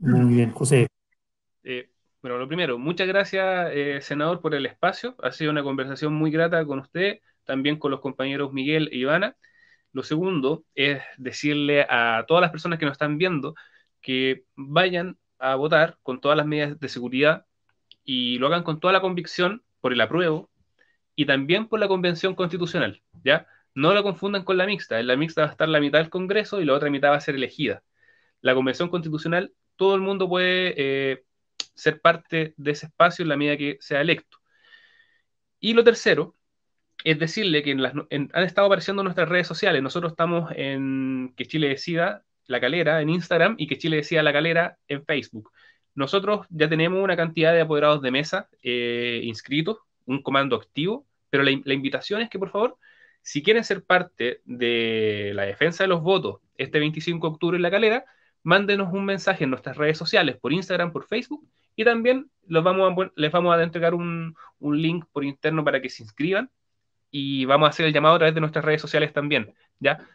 Muy bien, José. Bueno, lo primero, muchas gracias, senador, por el espacio. Ha sido una conversación muy grata con usted, también con los compañeros Miguel e Ivana. Lo segundo es decirle a todas las personas que nos están viendo que vayan a votar con todas las medidas de seguridad y lo hagan con toda la convicción por el apruebo y también por la Convención Constitucional, ¿ya? No la confundan con la mixta. En la mixta va a estar la mitad del Congreso y la otra mitad va a ser elegida. La Convención Constitucional todo el mundo puede ser parte de ese espacio en la medida que sea electo. Y lo tercero es decirle que han estado apareciendo en nuestras redes sociales. Nosotros estamos en Que Chile Decida La Calera en Instagram y Que Chile Decida La Calera en Facebook. Nosotros ya tenemos una cantidad de apoderados de mesa inscritos, un comando activo, pero la invitación es que, por favor, si quieren ser parte de la defensa de los votos este 25 de octubre en La Calera, mándenos un mensaje en nuestras redes sociales, por Instagram, por Facebook, y también les vamos a entregar un link por interno para que se inscriban, y vamos a hacer el llamado a través de nuestras redes sociales también, ¿ya?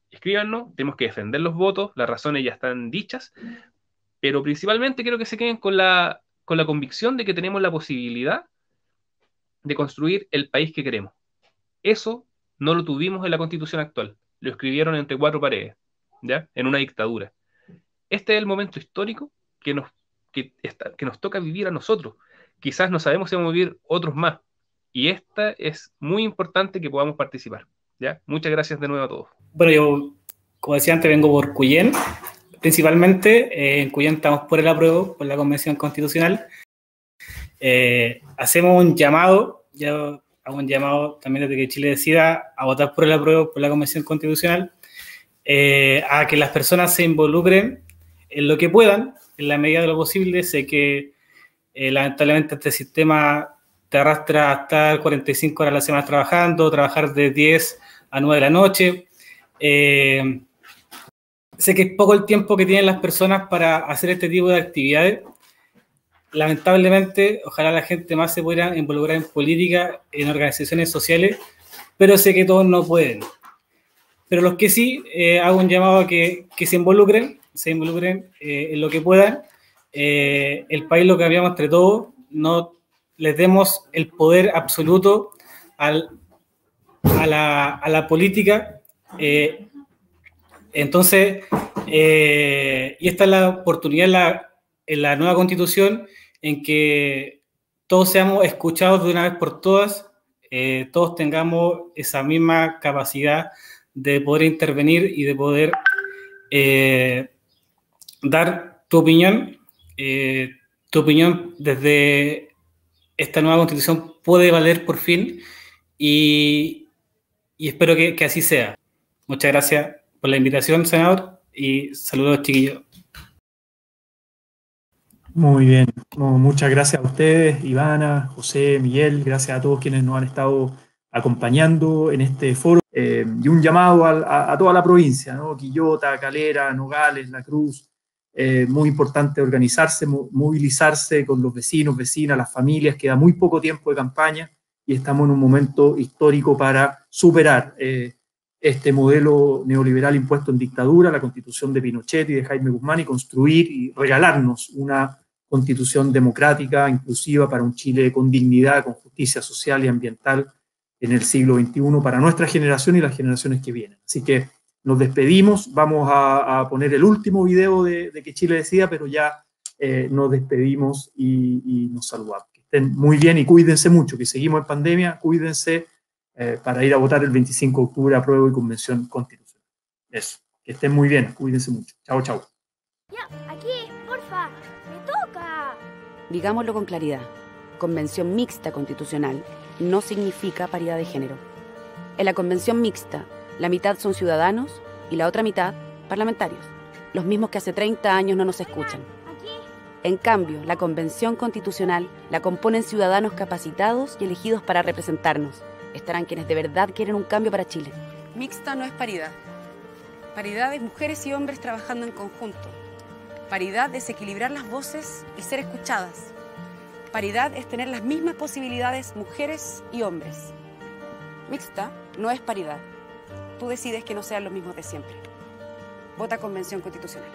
Escríbanos, tenemos que defender los votos, las razones ya están dichas, pero principalmente quiero que se queden con la convicción de que tenemos la posibilidad de construir el país que queremos. Eso no lo tuvimos en la Constitución actual, lo escribieron entre cuatro paredes, ¿ya? En una dictadura. Este es el momento histórico que nos toca vivir a nosotros. Quizás no sabemos si vamos a vivir otros más, y esta es muy importante que podamos participar, ¿ya? Muchas gracias de nuevo a todos. Bueno, yo, como decía antes, vengo por Cuyén, principalmente. En Cuyén estamos por el apruebo, por la Convención Constitucional. Hacemos un llamado, yo hago un llamado también desde Que Chile Decida, a votar por el apruebo, por la Convención Constitucional, a que las personas se involucren en lo que puedan, en la medida de lo posible. Sé que lamentablemente este sistema te arrastra a estar 45 horas a la semana trabajando, trabajar de 10 a 9 de la noche. Sé que es poco el tiempo que tienen las personas para hacer este tipo de actividades. Lamentablemente, ojalá la gente más se pudiera involucrar en política, en organizaciones sociales, pero sé que todos no pueden. Pero los que sí, hago un llamado a que se involucren en lo que puedan. El país lo cambiamos entre todos, no les demos el poder absoluto a la política. Entonces, y esta es la oportunidad en la nueva Constitución en que todos seamos escuchados de una vez por todas, todos tengamos esa misma capacidad de poder intervenir y de poder dar tu opinión. Tu opinión desde esta nueva Constitución puede valer por fin, y espero que así sea. Muchas gracias por la invitación, senador, y saludos, chiquillos. Muy bien, muchas gracias a ustedes, Ivana, José, Miguel, gracias a todos quienes nos han estado acompañando en este foro, y un llamado a toda la provincia, ¿no? Quillota, Calera, Nogales, La Cruz. Muy importante organizarse, movilizarse con los vecinos, vecinas, las familias. Queda muy poco tiempo de campaña y estamos en un momento histórico para superar este modelo neoliberal impuesto en dictadura, la Constitución de Pinochet y de Jaime Guzmán, y construir y regalarnos una Constitución democrática, inclusiva, para un Chile con dignidad, con justicia social y ambiental en el siglo XXI, para nuestra generación y las generaciones que vienen. Así que nos despedimos, vamos a poner el último video de Que Chile Decida, pero ya nos despedimos y nos saludamos. Que estén muy bien y cuídense mucho, que seguimos en pandemia, cuídense para ir a votar el 25 de octubre a prueba y convención constitucional. Eso, que estén muy bien, cuídense mucho. Chao, chao. Ya, aquí, porfa, me toca. Digámoslo con claridad, convención mixta constitucional no significa paridad de género. En la convención mixta, la mitad son ciudadanos y la otra mitad parlamentarios, los mismos que hace 30 años no nos escuchan. En cambio, la Convención Constitucional la componen ciudadanos capacitados y elegidos para representarnos. Estarán quienes de verdad quieren un cambio para Chile. Mixta no es paridad. Paridad es mujeres y hombres trabajando en conjunto. Paridad es equilibrar las voces y ser escuchadas. Paridad es tener las mismas posibilidades mujeres y hombres. Mixta no es paridad. Tú decides que no sean los mismos de siempre. Vota Convención Constitucional.